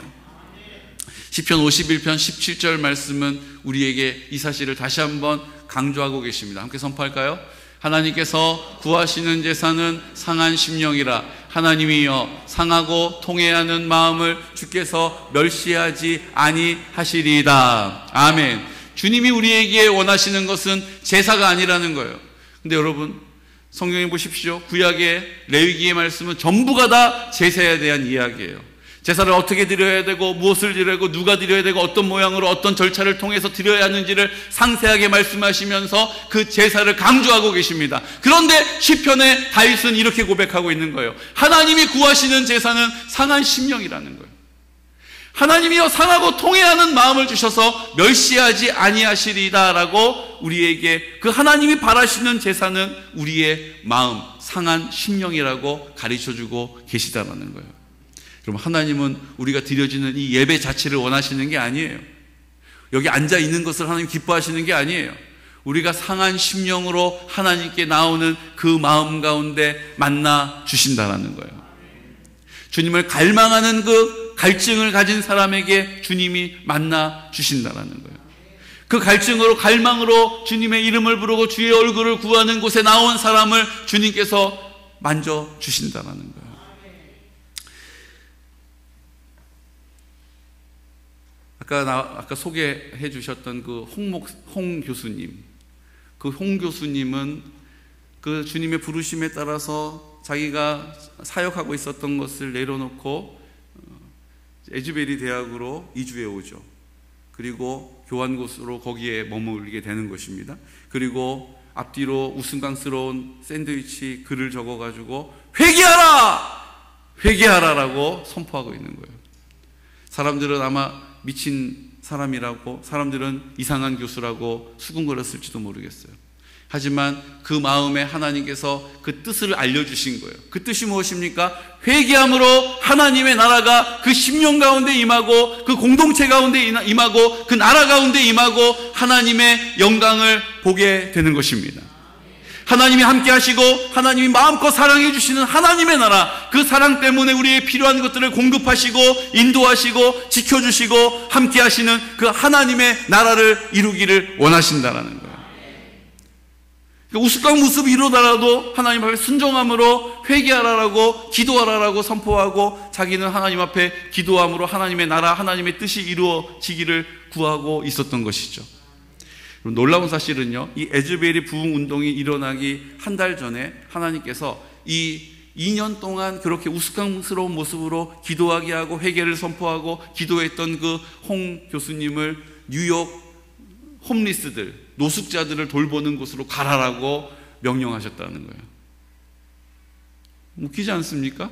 시편 51편 17절 말씀은 우리에게 이 사실을 다시 한번 강조하고 계십니다. 함께 선포할까요? 하나님께서 구하시는 제사는 상한 심령이라. 하나님이여 상하고 통회하는 마음을 주께서 멸시하지 아니하시리이다. 아멘. 주님이 우리에게 원하시는 것은 제사가 아니라는 거예요. 근데 여러분, 성경에 보십시오. 구약의 레위기의 말씀은 전부가 다 제사에 대한 이야기예요. 제사를 어떻게 드려야 되고 무엇을 드려야 되고 누가 드려야 되고 어떤 모양으로 어떤 절차를 통해서 드려야 하는지를 상세하게 말씀하시면서 그 제사를 강조하고 계십니다. 그런데 시편에 다윗은 이렇게 고백하고 있는 거예요. 하나님이 구하시는 제사는 상한 심령이라는 거예요. 하나님이여 상하고 통회하는 마음을 주셔서 멸시하지 아니하시리다라고 우리에게 그 하나님이 바라시는 제사는 우리의 마음, 상한 심령이라고 가르쳐주고 계시다라는 거예요. 그럼 하나님은 우리가 드려지는 이 예배 자체를 원하시는 게 아니에요. 여기 앉아 있는 것을 하나님 기뻐하시는 게 아니에요. 우리가 상한 심령으로 하나님께 나오는 그 마음 가운데 만나 주신다라는 거예요. 주님을 갈망하는 그 갈증을 가진 사람에게 주님이 만나 주신다라는 거예요. 그 갈증으로 갈망으로 주님의 이름을 부르고 주의 얼굴을 구하는 곳에 나온 사람을 주님께서 만져 주신다라는 거예요. 아까 소개해 주셨던 그 홍 교수님, 그 홍 교수님은 그 주님의 부르심에 따라서 자기가 사역하고 있었던 것을 내려놓고 에즈베리 대학으로 이주해 오죠. 그리고 교환고수로 거기에 머물게 되는 것입니다. 그리고 앞뒤로 우스꽝스러운 샌드위치 글을 적어가지고 회개하라! 회개하라라고 선포하고 있는 거예요. 사람들은 아마 미친 사람이라고, 사람들은 이상한 교수라고 수군거렸을지도 모르겠어요. 하지만 그 마음에 하나님께서 그 뜻을 알려주신 거예요. 그 뜻이 무엇입니까? 회개함으로 하나님의 나라가 그 심령 가운데 임하고 그 공동체 가운데 임하고 그 나라 가운데 임하고 하나님의 영광을 보게 되는 것입니다. 하나님이 함께 하시고 하나님이 마음껏 사랑해 주시는 하나님의 나라, 그 사랑 때문에 우리의 필요한 것들을 공급하시고 인도하시고 지켜주시고 함께 하시는 그 하나님의 나라를 이루기를 원하신다라는 거예요. 우스꽝무습 이루다라도 하나님 앞에 순종함으로 회개하라라고 기도하라라고 선포하고 자기는 하나님 앞에 기도함으로 하나님의 나라, 하나님의 뜻이 이루어지기를 구하고 있었던 것이죠. 놀라운 사실은요, 이 에즈베리 부흥 운동이 일어나기 한 달 전에 하나님께서 이 2년 동안 그렇게 우스꽝스러운 모습으로 기도하게 하고 회개를 선포하고 기도했던 그 홍 교수님을 뉴욕 홈리스들, 노숙자들을 돌보는 곳으로 가라라고 명령하셨다는 거예요. 웃기지 않습니까?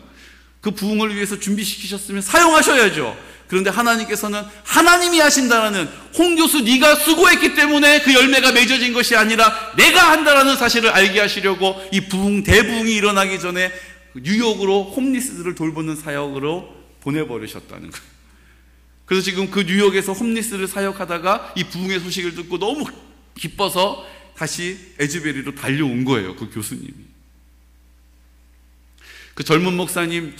그 부흥을 위해서 준비시키셨으면 사용하셔야죠. 그런데 하나님께서는 하나님이 하신다라는, 홍 교수 네가 수고했기 때문에 그 열매가 맺어진 것이 아니라 내가 한다라는 사실을 알게 하시려고 이 부흥, 대부흥이 일어나기 전에 뉴욕으로 홈리스들을 돌보는 사역으로 보내버리셨다는 거예요. 그래서 지금 그 뉴욕에서 홈리스를 사역하다가 이 부흥의 소식을 듣고 너무 기뻐서 다시 에즈베리로 달려온 거예요, 그 교수님이. 그 젊은 목사님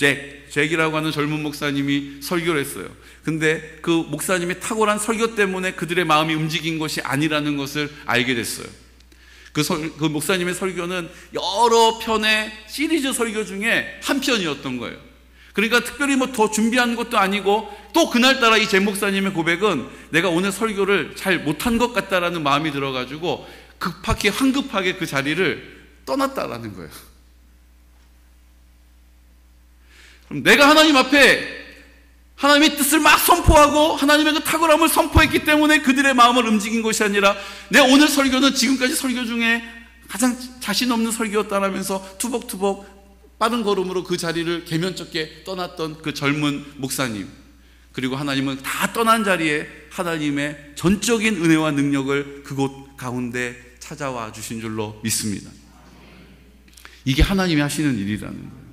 잭이라고 하는 젊은 목사님이 설교를 했어요. 근데 그 목사님의 탁월한 설교 때문에 그들의 마음이 움직인 것이 아니라는 것을 알게 됐어요. 그 목사님의 설교는 여러 편의 시리즈 설교 중에 한 편이었던 거예요. 그러니까 특별히 뭐 더 준비한 것도 아니고, 또 그날따라 이 잭 목사님의 고백은 내가 오늘 설교를 잘 못한 것 같다라는 마음이 들어가지고 황급하게 그 자리를 떠났다라는 거예요. 그럼 내가 하나님 앞에 하나님의 뜻을 막 선포하고 하나님의 그 탁월함을 선포했기 때문에 그들의 마음을 움직인 것이 아니라, 내 오늘 설교는 지금까지 설교 중에 가장 자신 없는 설교였다라면서 투벅투벅 빠른 걸음으로 그 자리를 개면쩍게 떠났던 그 젊은 목사님, 그리고 하나님은 다 떠난 자리에 하나님의 전적인 은혜와 능력을 그곳 가운데 찾아와 주신 줄로 믿습니다. 이게 하나님이 하시는 일이라는 거예요.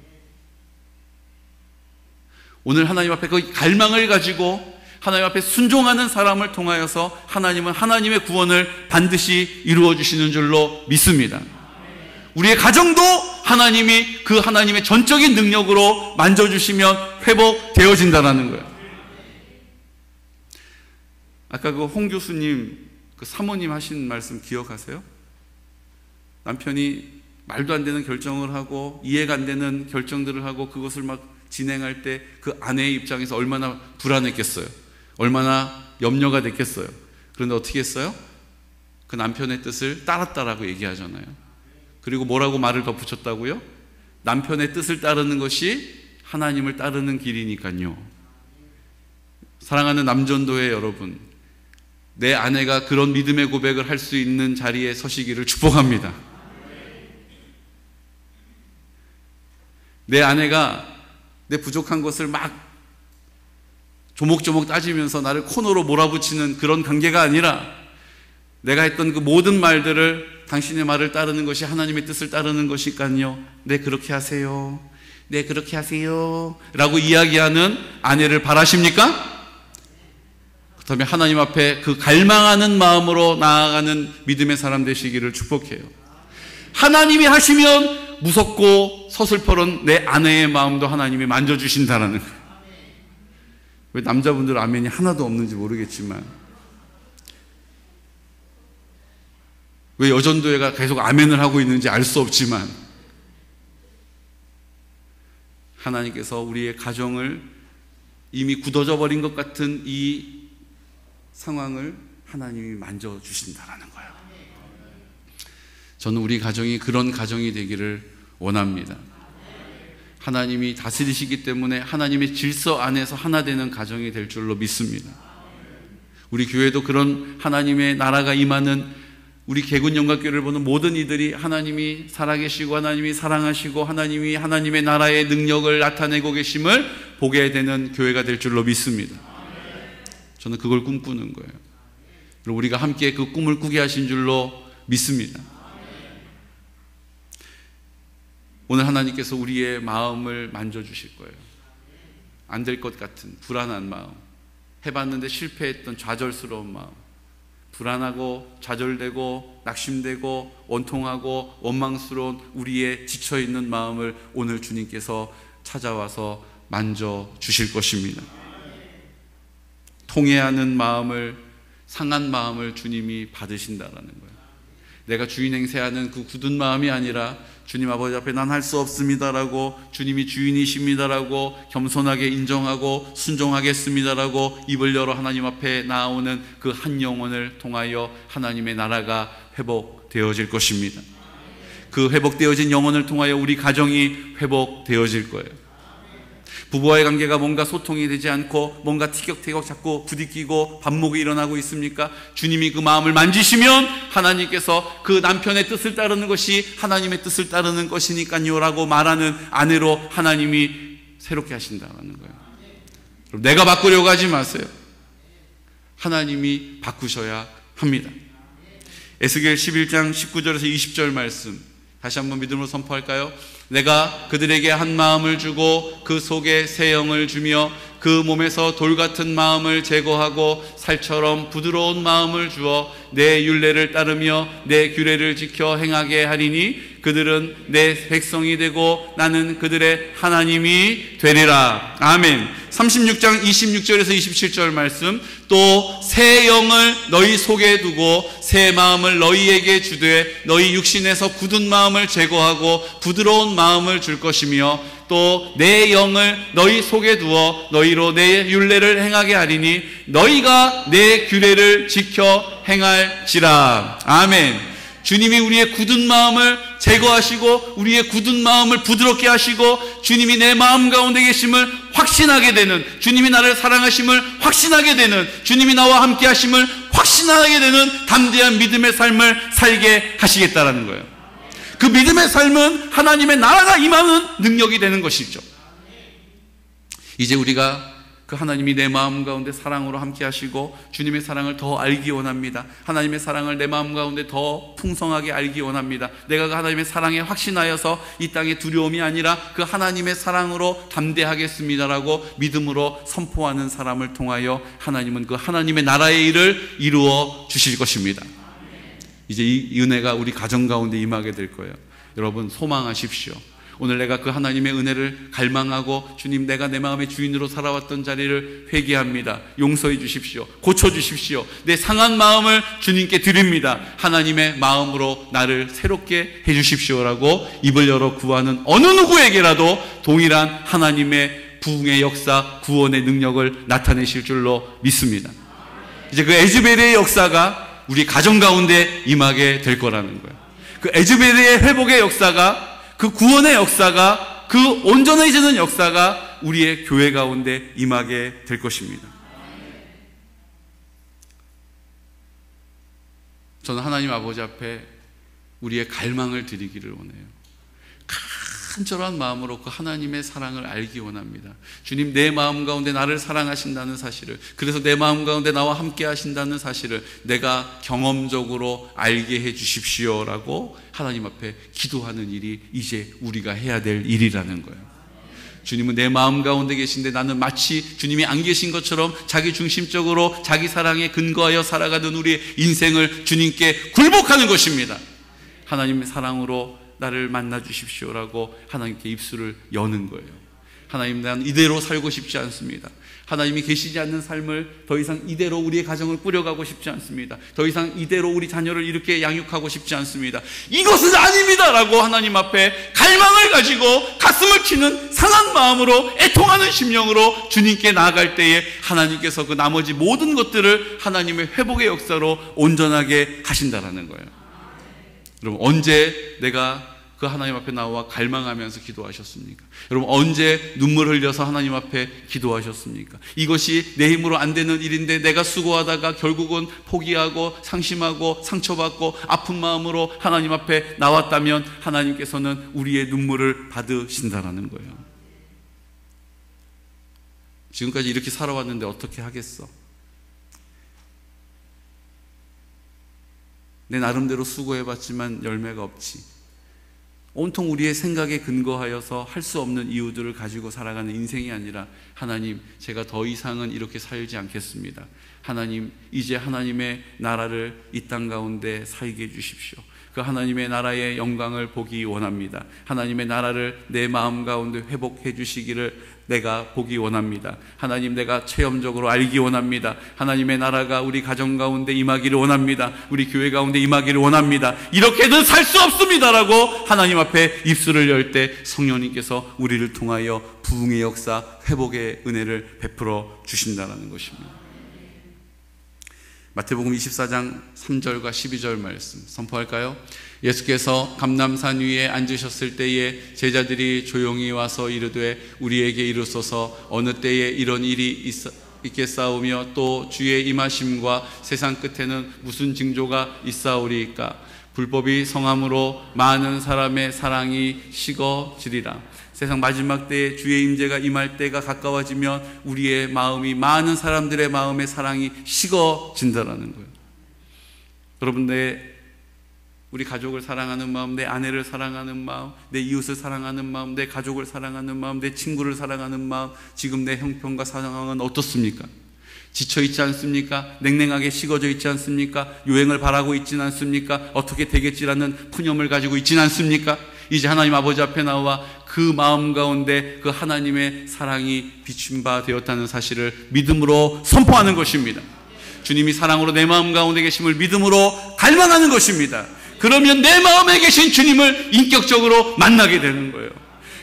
오늘 하나님 앞에 그 갈망을 가지고 하나님 앞에 순종하는 사람을 통하여서 하나님은 하나님의 구원을 반드시 이루어 주시는 줄로 믿습니다. 우리의 가정도 하나님이 그 하나님의 전적인 능력으로 만져주시면 회복되어진다는 거예요. 아까 그 홍 교수님, 그 사모님 하신 말씀 기억하세요? 남편이 말도 안 되는 결정을 하고 이해가 안 되는 결정들을 하고 그것을 막 진행할 때 그 아내의 입장에서 얼마나 불안했겠어요. 얼마나 염려가 됐겠어요. 그런데 어떻게 했어요? 그 남편의 뜻을 따랐다라고 얘기하잖아요. 그리고 뭐라고 말을 덧붙였다고요? 남편의 뜻을 따르는 것이 하나님을 따르는 길이니까요. 사랑하는 남전도회 여러분, 내 아내가 그런 믿음의 고백을 할 수 있는 자리에 서시기를 축복합니다. 내 아내가 내 부족한 것을 막 조목조목 따지면서 나를 코너로 몰아붙이는 그런 관계가 아니라 내가 했던 그 모든 말들을 당신의 말을 따르는 것이 하나님의 뜻을 따르는 것이니까요. 네, 그렇게 하세요. 네, 그렇게 하세요. 라고 이야기하는 아내를 바라십니까? 그렇다면 하나님 앞에 그 갈망하는 마음으로 나아가는 믿음의 사람 되시기를 축복해요. 하나님이 하시면 무섭고 서슬퍼런 내 아내의 마음도 하나님이 만져주신다는 거예요. 왜 남자분들 아멘이 하나도 없는지 모르겠지만, 왜 여전도회가 계속 아멘을 하고 있는지 알 수 없지만, 하나님께서 우리의 가정을 이미 굳어져 버린 것 같은 이 상황을 하나님이 만져주신다는 거예요. 저는 우리 가정이 그런 가정이 되기를 원합니다. 하나님이 다스리시기 때문에 하나님의 질서 안에서 하나 되는 가정이 될 줄로 믿습니다. 우리 교회도 그런 하나님의 나라가 임하는, 우리 개군영각교회를 보는 모든 이들이 하나님이 살아계시고 하나님이 사랑하시고 하나님이 하나님의 나라의 능력을 나타내고 계심을 보게 되는 교회가 될 줄로 믿습니다. 저는 그걸 꿈꾸는 거예요. 그리고 우리가 함께 그 꿈을 꾸게 하신 줄로 믿습니다. 오늘 하나님께서 우리의 마음을 만져주실 거예요. 안 될 것 같은 불안한 마음, 해봤는데 실패했던 좌절스러운 마음, 불안하고 좌절되고 낙심되고 원통하고 원망스러운 우리의 지쳐있는 마음을 오늘 주님께서 찾아와서 만져주실 것입니다. 통회하는 마음을, 상한 마음을 주님이 받으신다라는 거예요. 내가 주인 행세하는 그 굳은 마음이 아니라 주님 아버지 앞에 난 할 수 없습니다라고, 주님이 주인이십니다라고 겸손하게 인정하고 순종하겠습니다라고 입을 열어 하나님 앞에 나오는 그 한 영혼을 통하여 하나님의 나라가 회복되어질 것입니다. 그 회복되어진 영혼을 통하여 우리 가정이 회복되어질 거예요. 부부와의 관계가 뭔가 소통이 되지 않고 뭔가 티격태격 자꾸 부딪히고 반목이 일어나고 있습니까? 주님이 그 마음을 만지시면 하나님께서 그 남편의 뜻을 따르는 것이 하나님의 뜻을 따르는 것이니까요 라고 말하는 아내로 하나님이 새롭게 하신다는 거예요. 내가 바꾸려고 하지 마세요. 하나님이 바꾸셔야 합니다. 에스겔 11장 19절에서 20절 말씀 다시 한번 믿음으로 선포할까요? 내가 그들에게 한 마음을 주고 그 속에 새 영을 주며 그 몸에서 돌 같은 마음을 제거하고 살처럼 부드러운 마음을 주어 내 율례를 따르며 내 규례를 지켜 행하게 하리니 그들은 내 백성이 되고 나는 그들의 하나님이 되리라. 아멘. 36장 26절에서 27절 말씀, 또 새 영을 너희 속에 두고 새 마음을 너희에게 주되 너희 육신에서 굳은 마음을 제거하고 부드러운 마음을 줄 것이며 또 내 영을 너희 속에 두어 너희로 내 율례를 행하게 하리니 너희가 내 규례를 지켜 행할지라. 아멘. 주님이 우리의 굳은 마음을 제거하시고 우리의 굳은 마음을 부드럽게 하시고 주님이 내 마음 가운데 계심을 확신하게 되는, 주님이 나를 사랑하심을 확신하게 되는, 주님이 나와 함께 하심을 확신하게 되는 담대한 믿음의 삶을 살게 하시겠다라는 거예요. 그 믿음의 삶은 하나님의 나라가 임하는 능력이 되는 것이죠. 이제 우리가 그 그 하나님이 내 마음 가운데 사랑으로 함께 하시고 주님의 사랑을 더 알기 원합니다. 하나님의 사랑을 내 마음 가운데 더 풍성하게 알기 원합니다. 내가 그 하나님의 사랑에 확신하여서 이 땅의 두려움이 아니라 그 하나님의 사랑으로 담대하겠습니다라고 믿음으로 선포하는 사람을 통하여 하나님은 그 하나님의 나라의 일을 이루어 주실 것입니다. 이제 이 은혜가 우리 가정 가운데 임하게 될 거예요. 여러분, 소망하십시오. 오늘 내가 그 하나님의 은혜를 갈망하고 주님, 내가 내 마음의 주인으로 살아왔던 자리를 회개합니다. 용서해 주십시오. 고쳐주십시오. 내 상한 마음을 주님께 드립니다. 하나님의 마음으로 나를 새롭게 해주십시오라고 입을 열어 구하는 어느 누구에게라도 동일한 하나님의 부흥의 역사, 구원의 능력을 나타내실 줄로 믿습니다. 이제 그 에즈베리의 역사가 우리 가정 가운데 임하게 될 거라는 거예요. 그 에즈베리의 회복의 역사가, 그 구원의 역사가, 그 온전해지는 역사가 우리의 교회 가운데 임하게 될 것입니다. 저는 하나님 아버지 앞에 우리의 갈망을 드리기를 원해요. 간절한 마음으로 그 하나님의 사랑을 알기 원합니다. 주님, 내 마음 가운데 나를 사랑하신다는 사실을, 그래서 내 마음 가운데 나와 함께 하신다는 사실을 내가 경험적으로 알게 해 주십시오라고 하나님 앞에 기도하는 일이 이제 우리가 해야 될 일이라는 거예요. 주님은 내 마음 가운데 계신데 나는 마치 주님이 안 계신 것처럼 자기 중심적으로 자기 사랑에 근거하여 살아가는 우리의 인생을 주님께 굴복하는 것입니다. 하나님의 사랑으로 나를 만나 주십시오라고 하나님께 입술을 여는 거예요. 하나님, 난 이대로 살고 싶지 않습니다. 하나님이 계시지 않는 삶을 더 이상 이대로 우리의 가정을 꾸려가고 싶지 않습니다. 더 이상 이대로 우리 자녀를 이렇게 양육하고 싶지 않습니다. 이것은 아닙니다 라고 하나님 앞에 갈망을 가지고 가슴을 치는 상한 마음으로 애통하는 심령으로 주님께 나아갈 때에 하나님께서 그 나머지 모든 것들을 하나님의 회복의 역사로 온전하게 하신다라는 거예요. 여러분, 언제 내가 그 하나님 앞에 나와 갈망하면서 기도하셨습니까? 여러분, 언제 눈물 흘려서 하나님 앞에 기도하셨습니까? 이것이 내 힘으로 안 되는 일인데 내가 수고하다가 결국은 포기하고 상심하고 상처받고 아픈 마음으로 하나님 앞에 나왔다면 하나님께서는 우리의 눈물을 받으신다라는 거예요. 지금까지 이렇게 살아왔는데 어떻게 하겠어? 내 나름대로 수고해봤지만 열매가 없지. 온통 우리의 생각에 근거하여서 할 수 없는 이유들을 가지고 살아가는 인생이 아니라, 하나님, 제가 더 이상은 이렇게 살지 않겠습니다. 하나님, 이제 하나님의 나라를 이 땅 가운데 살게 해주십시오. 그 하나님의 나라의 영광을 보기 원합니다. 하나님의 나라를 내 마음 가운데 회복해 주시기를 내가 보기 원합니다. 하나님, 내가 체험적으로 알기 원합니다. 하나님의 나라가 우리 가정 가운데 임하기를 원합니다. 우리 교회 가운데 임하기를 원합니다. 이렇게는 살 수 없습니다라고 하나님 앞에 입술을 열 때 성령님께서 우리를 통하여 부흥의 역사, 회복의 은혜를 베풀어 주신다는 것입니다. 마태복음 24장 3절과 12절 말씀 선포할까요? 예수께서 감람산 위에 앉으셨을 때에 제자들이 조용히 와서 이르되 우리에게 이르소서 어느 때에 이런 일이 있겠사오며 또 주의 임하심과 세상 끝에는 무슨 징조가 있사오리이까? 불법이 성함으로 많은 사람의 사랑이 식어지리라. 세상 마지막 때에 주의 임재가 임할 때가 가까워지면 우리의 마음이, 많은 사람들의 마음의 사랑이 식어진다라는 거예요. 여러분, 우리 가족을 사랑하는 마음, 내 아내를 사랑하는 마음, 내 이웃을 사랑하는 마음, 내 가족을 사랑하는 마음, 내 친구를 사랑하는 마음, 지금 내 형편과 상황은 어떻습니까? 지쳐있지 않습니까? 냉랭하게 식어져 있지 않습니까? 요행을 바라고 있지는 않습니까? 어떻게 되겠지라는 푸념을 가지고 있지는 않습니까? 이제 하나님 아버지 앞에 나와 그 마음 가운데 그 하나님의 사랑이 비춘 바 되었다는 사실을 믿음으로 선포하는 것입니다. 주님이 사랑으로 내 마음 가운데 계심을 믿음으로 갈망하는 것입니다. 그러면 내 마음에 계신 주님을 인격적으로 만나게 되는 거예요.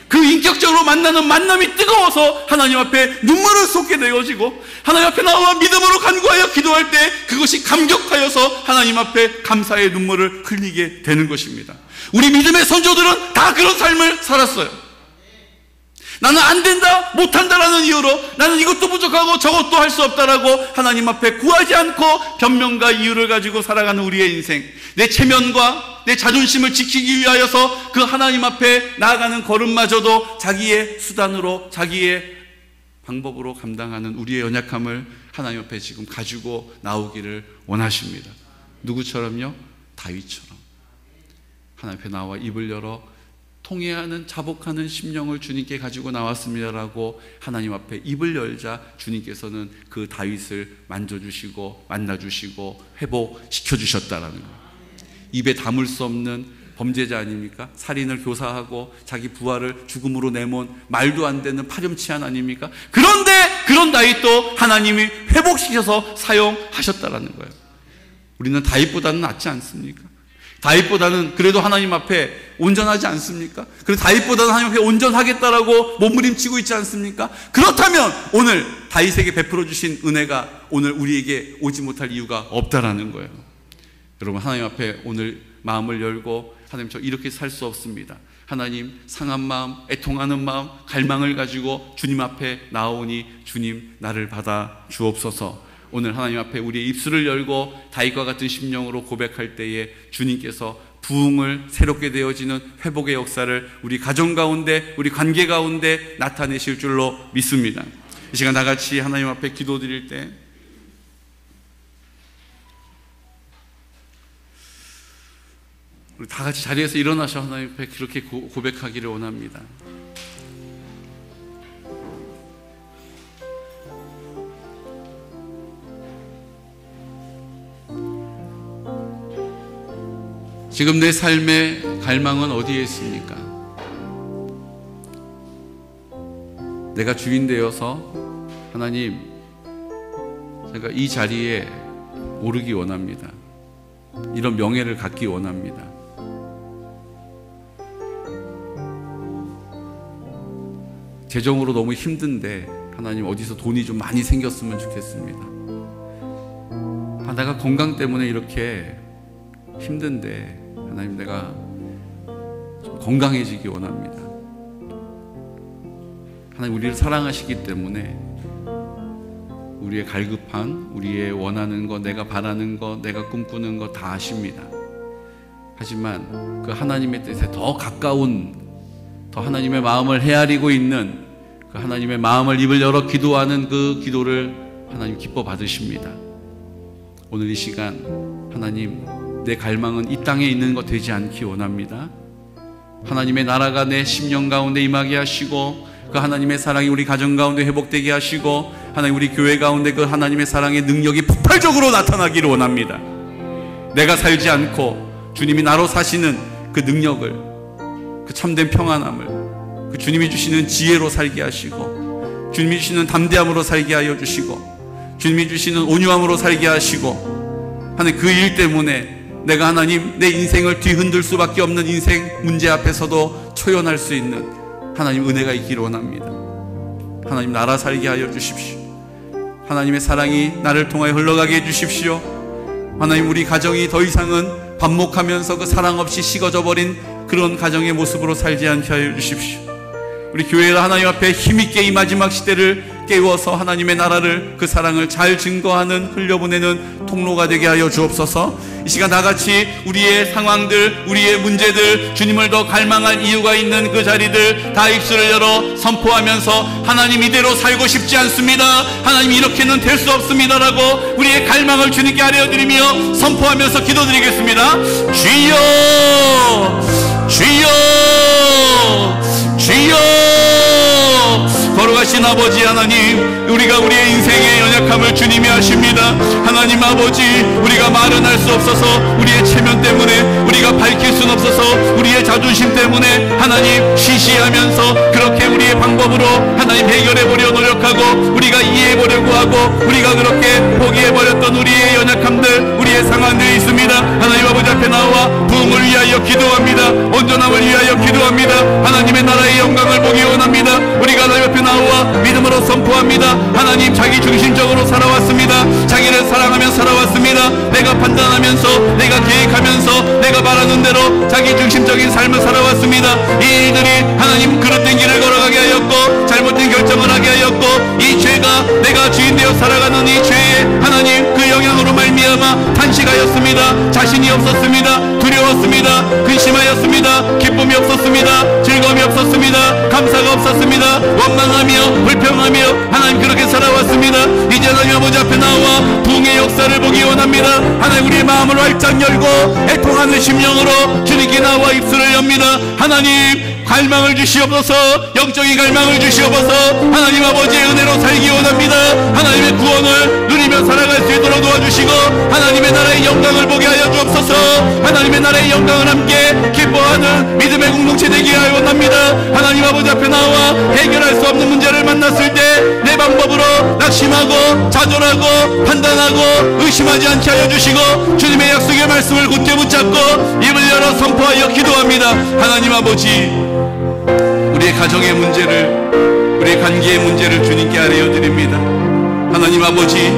그 인격적으로 만나는 만남이 뜨거워서 하나님 앞에 눈물을 쏟게 되어지고, 하나님 앞에 나와 믿음으로 간구하여 기도할 때 그것이 감격하여서 하나님 앞에 감사의 눈물을 흘리게 되는 것입니다. 우리 믿음의 선조들은 다 그런 삶을 살았어요. 나는 안 된다, 못한다라는 이유로, 나는 이것도 부족하고 저것도 할 수 없다라고 하나님 앞에 구하지 않고 변명과 이유를 가지고 살아가는 우리의 인생, 내 체면과 내 자존심을 지키기 위하여서 그 하나님 앞에 나아가는 걸음마저도 자기의 수단으로, 자기의 방법으로 감당하는 우리의 연약함을 하나님 앞에 지금 가지고 나오기를 원하십니다. 누구처럼요? 다윗처럼 하나님 앞에 나와 입을 열어 통회하는 자복하는 심령을 주님께 가지고 나왔습니다라고 하나님 앞에 입을 열자 주님께서는 그 다윗을 만져주시고 만나주시고 회복시켜주셨다라는 거예요. 입에 담을 수 없는 범죄자 아닙니까? 살인을 교사하고 자기 부하를 죽음으로 내몬 말도 안 되는 파렴치한 아닙니까? 그런데 그런 다윗도 하나님이 회복시켜서 사용하셨다라는 거예요. 우리는 다윗보다는 낫지 않습니까? 다윗보다는 그래도 하나님 앞에 온전하지 않습니까? 그래서 다윗보다는 하나님 앞에 온전하겠다라고 몸부림치고 있지 않습니까? 그렇다면 오늘 다윗에게 베풀어 주신 은혜가 오늘 우리에게 오지 못할 이유가 없다라는 거예요. 여러분, 하나님 앞에 오늘 마음을 열고 하나님, 저 이렇게 살 수 없습니다. 하나님, 상한 마음, 애통하는 마음, 갈망을 가지고 주님 앞에 나오니 주님 나를 받아 주옵소서. 오늘 하나님 앞에 우리의 입술을 열고 다윗과 같은 심령으로 고백할 때에 주님께서 부흥을 새롭게 되어지는 회복의 역사를 우리 가정 가운데, 우리 관계 가운데 나타내실 줄로 믿습니다. 이 시간 다 같이 하나님 앞에 기도드릴 때 우리 다 같이 자리에서 일어나셔 하나님 앞에 그렇게 고백하기를 원합니다. 지금 내 삶의 갈망은 어디에 있습니까? 내가 주인 되어서 하나님, 제가 이 자리에 오르기 원합니다. 이런 명예를 갖기 원합니다. 재정으로 너무 힘든데 하나님, 어디서 돈이 좀 많이 생겼으면 좋겠습니다. 내가 건강 때문에 이렇게 힘든데 하나님, 내가 좀 건강해지기 원합니다. 하나님, 우리를 사랑하시기 때문에 우리의 갈급한, 우리의 원하는 것, 내가 바라는 것, 내가 꿈꾸는 것 다 아십니다. 하지만 그 하나님의 뜻에 더 가까운, 더 하나님의 마음을 헤아리고 있는 그 하나님의 마음을 입을 열어 기도하는 그 기도를 하나님 기뻐 받으십니다. 오늘 이 시간 하나님, 내 갈망은 이 땅에 있는 것 되지 않기 원합니다. 하나님의 나라가 내 심령 가운데 임하게 하시고 그 하나님의 사랑이 우리 가정 가운데 회복되게 하시고 하나님, 우리 교회 가운데 그 하나님의 사랑의 능력이 폭발적으로 나타나기를 원합니다. 내가 살지 않고 주님이 나로 사시는 그 능력을, 그 참된 평안함을, 그 주님이 주시는 지혜로 살게 하시고 주님이 주시는 담대함으로 살게 하여 주시고 주님이 주시는 온유함으로 살게 하시고 하나님, 그 일 때문에 내가 하나님, 내 인생을 뒤흔들 수밖에 없는 인생 문제 앞에서도 초연할 수 있는 하나님 은혜가 있기를 원합니다. 하나님, 나라 살게 하여 주십시오. 하나님의 사랑이 나를 통하여 흘러가게 해 주십시오. 하나님, 우리 가정이 더 이상은 반목하면서 그 사랑 없이 식어져 버린 그런 가정의 모습으로 살지 않게 하여 주십시오. 우리 교회가 하나님 앞에 힘있게 이 마지막 시대를 깨워서 하나님의 나라를, 그 사랑을 잘 증거하는, 흘려보내는 통로가 되게 하여 주옵소서. 이 시간 다 같이 우리의 상황들, 우리의 문제들, 주님을 더 갈망할 이유가 있는 그 자리들 다 입술을 열어 선포하면서 하나님, 이대로 살고 싶지 않습니다. 하나님, 이렇게는 될 수 없습니다라고 우리의 갈망을 주님께 아뢰어드리며 선포하면서 기도드리겠습니다. 주여, 주여, 주여. 걸어가신 아버지 하나님, 우리가 우리의 인생의 연약함을 주님이 아십니다. 하나님 아버지, 우리가 말은 할 수 없어서 우리의 체면 때문에, 우리가 밝힐 수는 없어서 우리의 자존심 때문에 하나님 시시하면서 그렇게 우리의 방법으로 하나님 해결해보려 노력하고 우리가 이해해보려고 하고 우리가 그렇게 포기해버렸던 우리의 연약함들, 우리의 상황들이 있습니다. 하나님 아버지 앞에 나와 부흥을 위하여 기도합니다. 온전함을 위하여 기도합니다. 하나님의 나라의 영광을 보기 원합니다. 우리가 하나님 앞에 나와 믿음으로 선포합니다. 하나님, 자기 중심적으로 살아왔습니다. 자기를 사랑하며 살아왔습니다. 내가 판단하면서, 내가 계획하면서, 내가 말하는 대로 자기 중심적인 삶을 살아왔습니다. 이 일들이 하나님 그릇된 길을 걸어가게 하였고 잘못된 결정을 하게 하였고 이 죄가 내가 주인 되어 살아가는 이 죄에 하나님 그 영향으로 말미암아 탄식하였습니다. 자신이 없었습니다. 두려웠습니다. 근심하였습니다. 기쁨이 없었습니다. 즐거움이 없었습니다. 감사가 없었습니다. 원망하며 불평하며 결정하며 하나님 그렇게 살아왔습니다. 이제 하나님 아버지 앞에 나와 부흥의 역사를 보기 원합니다. 하나님 우리의 마음을 활짝 열고 애통하는 심령으로 주님께 나와 입술을 엽니다. 하나님 갈망을 주시옵소서. 영적인 갈망을 주시옵소서. 하나님 아버지의 은혜로 살기 원합니다. 하나님의 구원을 누리며 살아갈 수 있도록 도와주시고 하나님의 나라의 영광을 보게 하여 주옵소서. 하나님의 나라의 영광을 함께 기뻐하는 믿음의 공동체 되게 하여 원합니다. 하나님 아버지 앞에 나와 해결할 수 없는 문제를 만났을 때 내 방법으로 낙심하고 좌절하고 판단하고 의심하지 않게 하여 주시고 주님의 약속의 말씀을 굳게 붙잡고 입을 열어 선포하여 기도합니다. 하나님 아버지, 우리의 가정의 문제를, 우리의 관계의 문제를 주님께 아뢰어드립니다. 하나님 아버지,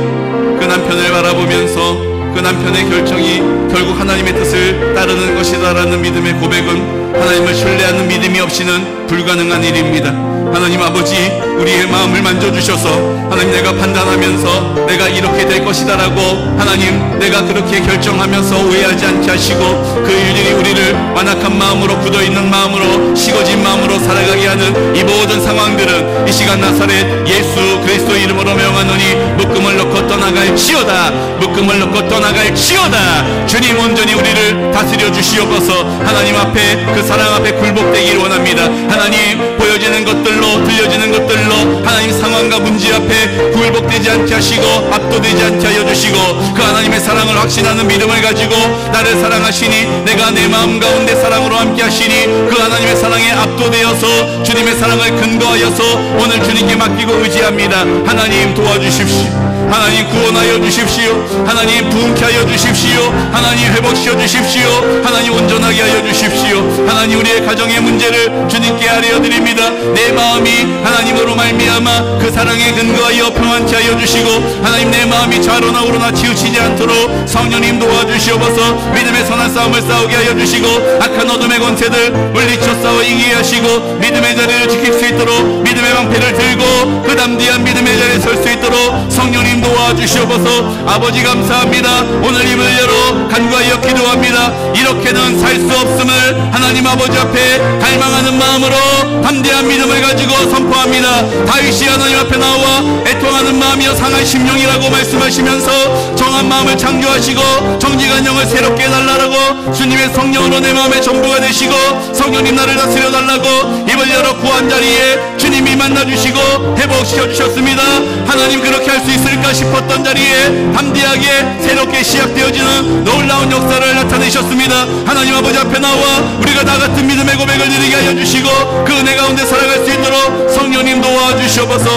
그 남편을 바라보면서 그 남편의 결정이 결국 하나님의 뜻을 따르는 것이다라는 믿음의 고백은 하나님을 신뢰하는 믿음이 없이는 불가능한 일입니다. 하나님 아버지, 우리의 마음을 만져주셔서 하나님 내가 판단하면서 내가 이렇게 될 것이다라고 하나님 내가 그렇게 결정하면서 오해하지 않게 하시고 그 일들이 우리를 완악한 마음으로 굳어있는 마음으로 식어진 마음으로 살아가게 하는 이 모든 상황들은 이 시간 나사렛 예수 그리스도 이름으로 명하노니 묶음을 놓고 떠나갈지어다. 묶음을 놓고 떠나갈지어다. 주님 온전히 우리를 다스려 주시옵소서. 하나님 앞에 그 사랑 앞에 굴복되기를 원합니다. 하나님 보여지는 것들로 들려지는 것들로 하나님 상황과 문제 앞에 굴복되지 않게 하시고 압도되지 않게 하여 주시고 그 하나님의 사랑을 확신하는 믿음을 가지고 나를 사랑하시니 내가 내 마음 가운데 사랑으로 함께 하시니 그 하나님의 사랑에 압도되어서 주님의 사랑을 근거하여서 오늘 주님께 맡기고 의지합니다. 하나님 도와주십시오. 하나님 구원하여 주십시오. 하나님 부흥케 하여 주십시오. 하나님 회복시켜 주십시오. 하나님 온전하게 하여 주십시오. 하나님 우리의 가정의 문제를 주님께 아뢰어드립니다. 내 마음이 하나님으로 말미암아 그 사랑에 근거하여 평안케 하여 주시고 하나님 내 마음이 좌로나 우로나 치우치지 않도록 성령님 도와주시옵소서. 믿음의 선한 싸움을 싸우게 하여 주시고 악한 어둠의 권세들 물리쳐 싸워 이기게 하시고 믿음의 자리를 지킬 수 있도록 믿음의 방패를 들고 그 담대한 믿음의 자리에 설 수 있도록 성령님 도와주시옵소서. 아버지 감사합니다. 오늘 입을 열어 간구하여 기도합니다. 이렇게는 살 수 없음을 하나님 아버지 앞에 갈망하는 마음으로 담대한 믿음을 가지고 선포합니다. 다윗이 하나님 앞에 나와 애통하는 마음이여 상한 심령이라고 말씀하시면서 정한 마음을 창조하시고 정직한 영을 새롭게 해달라고 주님의 성령으로 내 마음의 전부가 되시고 성령님 나를 다스려 달라고 입을 열어 구한 자리에 주님이 만나주시고 회복시켜 주셨습니다. 하나님 그렇게 할 수 있을까 싶었던 자리에 담대하게 새롭게 시작되어지는 놀라운 역사를 나타내셨습니다. 하나님 아버지 앞에 나와 우리가 나 같은 믿음의 고백을 드리게 하여 주시고 그 은혜 가운데 살아갈 수 있도록 성령님 도와주시옵소서.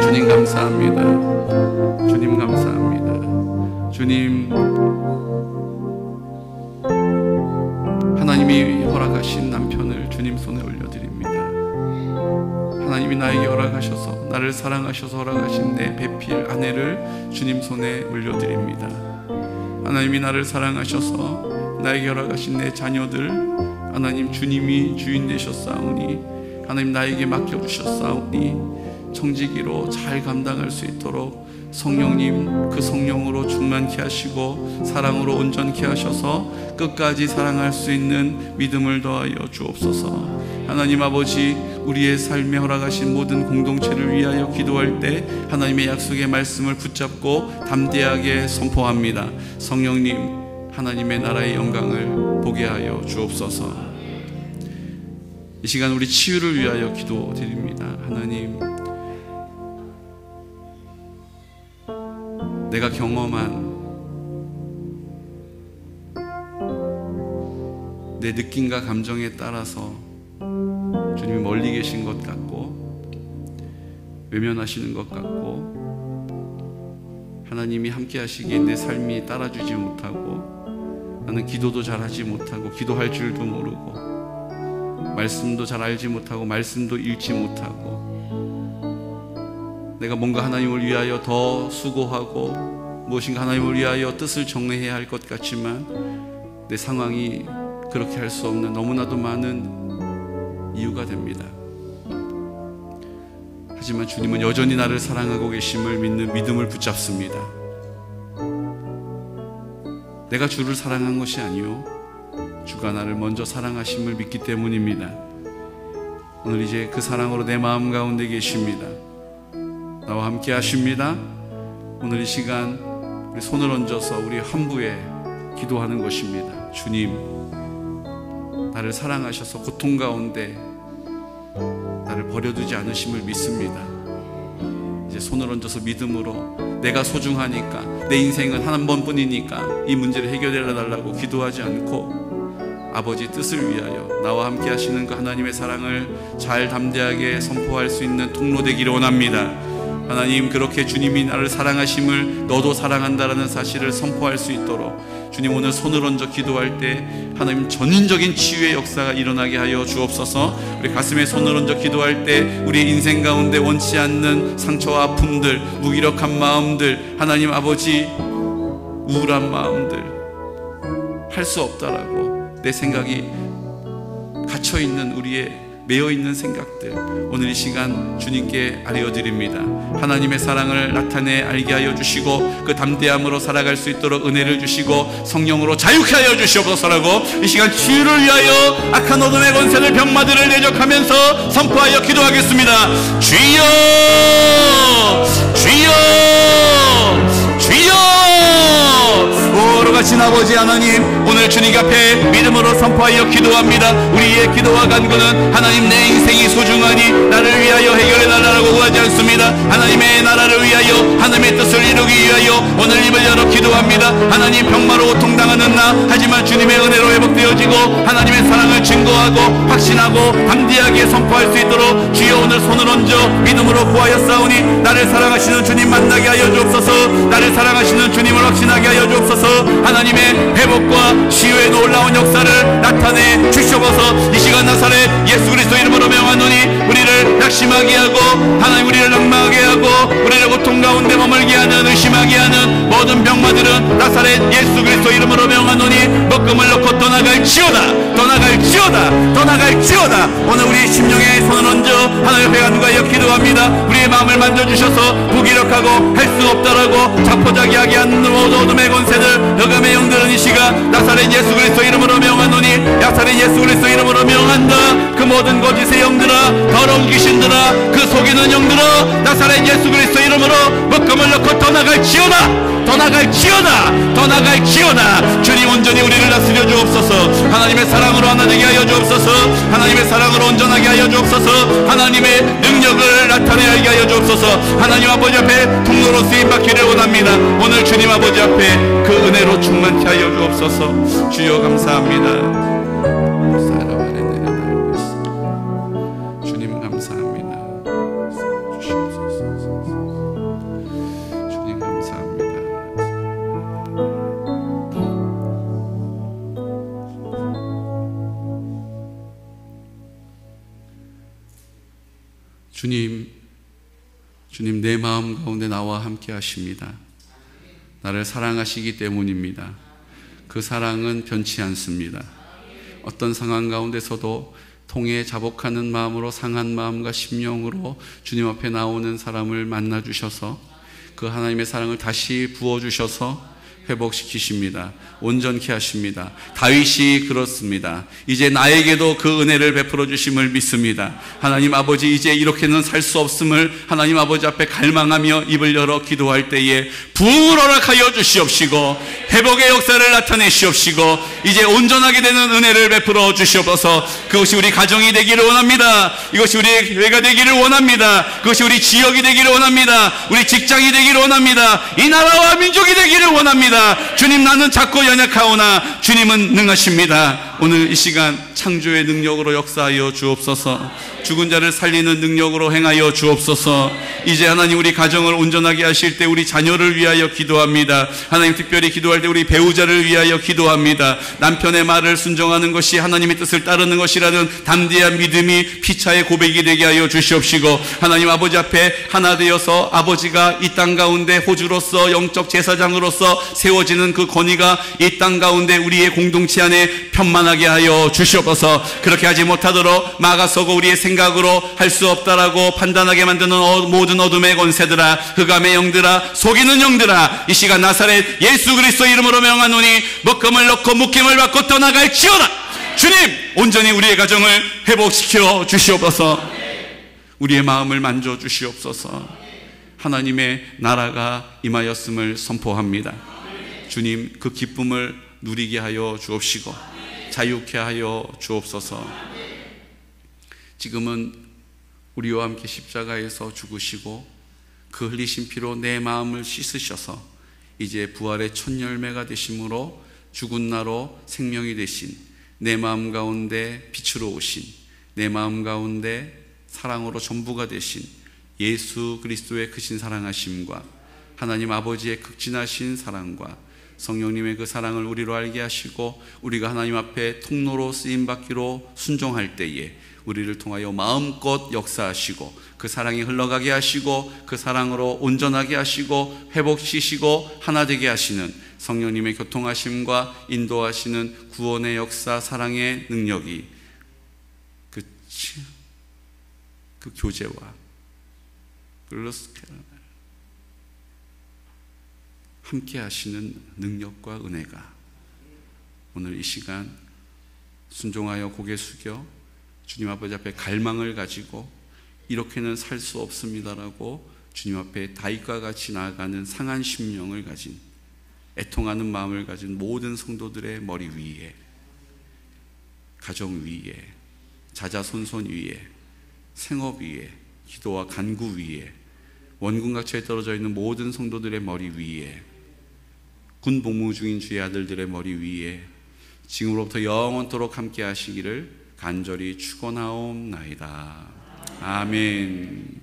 주님 감사합니다. 주님 감사합니다. 주님, 하나님이 허락하신 남편을 주님 손에 올려드립니다. 하나님이 나에게 허락하셔서 나를 사랑하셔서 허락하신 내 배필 아내를 주님 손에 올려드립니다. 하나님이 나를 사랑하셔서 나에게 허락하신 내 자녀들 하나님 주님이 주인 되셨사오니 하나님 나에게 맡겨주셨사오니 청지기로 잘 감당할 수 있도록 성령님 그 성령으로 충만케 하시고 사랑으로 온전케 하셔서 끝까지 사랑할 수 있는 믿음을 더하여 주옵소서. 하나님 아버지, 우리의 삶에 허락하신 모든 공동체를 위하여 기도할 때 하나님의 약속의 말씀을 붙잡고 담대하게 선포합니다. 성령님, 하나님의 나라의 영광을 보게 하여 주옵소서. 이 시간 우리 치유를 위하여 기도드립니다. 하나님, 내가 경험한 내 느낌과 감정에 따라서 주님이 멀리 계신 것 같고 외면하시는 것 같고 하나님이 함께 하시기에 내 삶이 따라주지 못하고 나는 기도도 잘하지 못하고 기도할 줄도 모르고 말씀도 잘 알지 못하고 말씀도 읽지 못하고 내가 뭔가 하나님을 위하여 더 수고하고 무엇인가 하나님을 위하여 뜻을 정리해야 할 것 같지만 내 상황이 그렇게 할 수 없는 너무나도 많은 이유가 됩니다. 하지만 주님은 여전히 나를 사랑하고 계심을 믿는 믿음을 붙잡습니다. 내가 주를 사랑한 것이 아니요 주가 나를 먼저 사랑하심을 믿기 때문입니다. 오늘 이제 그 사랑으로 내 마음 가운데 계십니다. 나와 함께 하십니다. 오늘 이 시간 우리 손을 얹어서 우리 한부에 기도하는 것입니다. 주님, 나를 사랑하셔서 고통 가운데 나를 버려두지 않으심을 믿습니다. 이제 손을 얹어서 믿음으로 내가 소중하니까, 내 인생은 한 번뿐이니까 이 문제를 해결해 달라고 기도하지 않고 아버지 뜻을 위하여 나와 함께 하시는 그 하나님의 사랑을 잘 담대하게 선포할 수 있는 통로 되기를 원합니다. 하나님, 그렇게 주님이 나를 사랑하심을 너도 사랑한다라는 사실을 선포할 수 있도록 주님, 오늘 손을 얹어 기도할 때 하나님 전인적인 치유의 역사가 일어나게 하여 주옵소서. 우리 가슴에 손을 얹어 기도할 때 우리 인생 가운데 원치 않는 상처와 아픔들, 무기력한 마음들, 하나님 아버지 우울한 마음들, 할 수 없다라고 내 생각이 갇혀있는 우리의 매여있는 생각들, 오늘 이 시간 주님께 알려드립니다. 하나님의 사랑을 나타내 알게 하여 주시고 그 담대함으로 살아갈 수 있도록 은혜를 주시고 성령으로 자유케 하여 주시옵소서라고 이 시간 치유를 위하여 악한 어둠의 권세를 병마들을 대적하면서 선포하여 기도하겠습니다. 주여, 주여, 주여. 오로 가신 아버지 하나님, 오늘 주님 앞에 믿음으로 선포하여 기도합니다. 우리의 기도와 간구는 하나님, 내 인생이 소중하니 나를 위하여 해결해 달라고 구하지 않습니다. 하나님의 나라를 위하여, 하나님의 뜻을 이루기 위하여 오늘 입을 열어 기도합니다. 하나님, 병마로 고통당하는 나, 하지만 주님의 은혜로 회복되어지고 하나님의 사랑을 증거하고 확신하고 담대하게 선포할 수 있도록 주여, 오늘 손을 얹어 믿음으로 구하였사오니 나를 사랑하시는 주님 만나게 하여 주옵소서. 나를 사랑하시는 주님을 확신하게 하여 주옵소서. 하나님의 회복과 치유의 놀라운 역사를 나타내 주시옵소서. 이 시간 나사렛 예수 그리스도 이름으로 명하노니 우리를 낙심하게 하고 하나님 우리를 낭망하게 하고 우리를 고통 가운데 머물게 하는, 의심하게 하는 모든 병마들은 나사렛 예수 그리스도 이름으로 명하노니 묶음을 놓고 떠나갈지어다, 떠나갈지어다, 떠나갈지어다. 오늘 우리 심령에 손을 얹어 하나님 앞에 간구하여 기도합니다. 우리의 마음을 만져주셔서 무기력하고 할 수 없다라고 자포자기하게 하는 모든 어둠의 권세들, 흑암의 영들은 이 시간 나사렛 예수 그리스도 이름으로 명하노니, 나사렛 예수 그리스도 이름으로 명한다. 그 모든 거짓의 영들아, 더러운 귀신들아, 그 속이는 영들아, 나사렛 예수 그리스도 이름으로 묶음을 놓고 떠나갈지어다, 떠나갈지어다, 떠나갈지어다. 주님, 온전히 우리를 다스려 주옵소서. 하나님의 사랑으로 하나 되게 하여 주옵소서. 하나님의 사랑으로 온전하게 하여 주옵소서. 하나님의 능력을 나타내 알게 하여 주옵소서. 하나님 아버지 앞에 통로로 쓰임받기를 원합니다. 오늘 주님 아버지 앞에 그 은혜로 충만케 하여 주옵소서. 주여 감사합니다. 주님 감사합니다. 주님 감사합니다. 주님 내 마음 가운데 나와 함께 하십니다. 나를 사랑하시기 때문입니다. 그 사랑은 변치 않습니다. 어떤 상황 가운데서도 통해 자복하는 마음으로, 상한 마음과 심령으로 주님 앞에 나오는 사람을 만나주셔서 그 하나님의 사랑을 다시 부어주셔서 회복시키십니다. 온전케 하십니다. 다윗이 그렇습니다. 이제 나에게도 그 은혜를 베풀어 주심을 믿습니다. 하나님 아버지, 이제 이렇게는 살 수 없음을 하나님 아버지 앞에 갈망하며 입을 열어 기도할 때에 부흥을 허락하여 주시옵시고 회복의 역사를 나타내시옵시고 이제 온전하게 되는 은혜를 베풀어 주시옵소서. 그것이 우리 가정이 되기를 원합니다. 이것이 우리 교회가 되기를 원합니다. 그것이 우리 지역이 되기를 원합니다. 우리 직장이 되기를 원합니다. 이 나라와 민족이 되기를 원합니다. 주님, 나는 작고 연약하오나 주님은 능하십니다. 오늘 이 시간 창조의 능력으로 역사하여 주옵소서. 죽은 자를 살리는 능력으로 행하여 주옵소서. 이제 하나님, 우리 가정을 온전하게 하실 때 우리 자녀를 위하여 기도합니다. 하나님, 특별히 기도할 때 우리 배우자를 위하여 기도합니다. 남편의 말을 순종하는 것이 하나님의 뜻을 따르는 것이라는 담대한 믿음이 피차의 고백이 되게 하여 주시옵시고, 하나님 아버지 앞에 하나 되어서 아버지가 이 땅 가운데 호주로서 영적 제사장으로서 세워지는 그 권위가 이 땅 가운데 우리의 공동체 안에 편만하게 하여 주시옵소서. 그렇게 하지 못하도록 막아서고 우리의 생각으로 할 수 없다라고 판단하게 만드는 모든 어둠의 권세들아, 흑암의 영들아, 속이는 영들아, 이 시간 나사렛 예수 그리스도 이름으로 명하노니 묶음을 놓고 묶임을 받고 떠나갈지어다, 주님, 온전히 우리의 가정을 회복시켜 주시옵소서. 우리의 마음을 만져 주시옵소서. 하나님의 나라가 임하였음을 선포합니다. 주님, 그 기쁨을 누리게 하여 주옵시고 자유케 하여 주옵소서. 지금은 우리와 함께 십자가에서 죽으시고 그 흘리신 피로 내 마음을 씻으셔서 이제 부활의 첫 열매가 되심으로 죽은 나로 생명이 되신, 내 마음 가운데 빛으로 오신, 내 마음 가운데 사랑으로 전부가 되신 예수 그리스도의 크신 사랑하심과 하나님 아버지의 극진하신 사랑과 성령님의 그 사랑을 우리로 알게 하시고 우리가 하나님 앞에 통로로 쓰임받기로 순종할 때에 우리를 통하여 마음껏 역사하시고 그 사랑이 흘러가게 하시고 그 사랑으로 온전하게 하시고 회복시키시고 하나 되게 하시는 성령님의 교통하심과 인도하시는 구원의 역사, 사랑의 능력이 그 교제와 함께 하시는 능력과 은혜가 오늘 이 시간 순종하여 고개 숙여 주님 아버지 앞에 갈망을 가지고 이렇게는 살 수 없습니다라고 주님 앞에 다윗과 같이 나아가는 상한 심령을 가진, 애통하는 마음을 가진 모든 성도들의 머리 위에, 가정 위에, 자자손손 위에, 생업 위에, 기도와 간구 위에, 원군각처에 떨어져 있는 모든 성도들의 머리 위에, 군 복무 중인 주의 아들들의 머리 위에 지금으로부터 영원토록 함께 하시기를 간절히 축원하옵나이다. 아멘.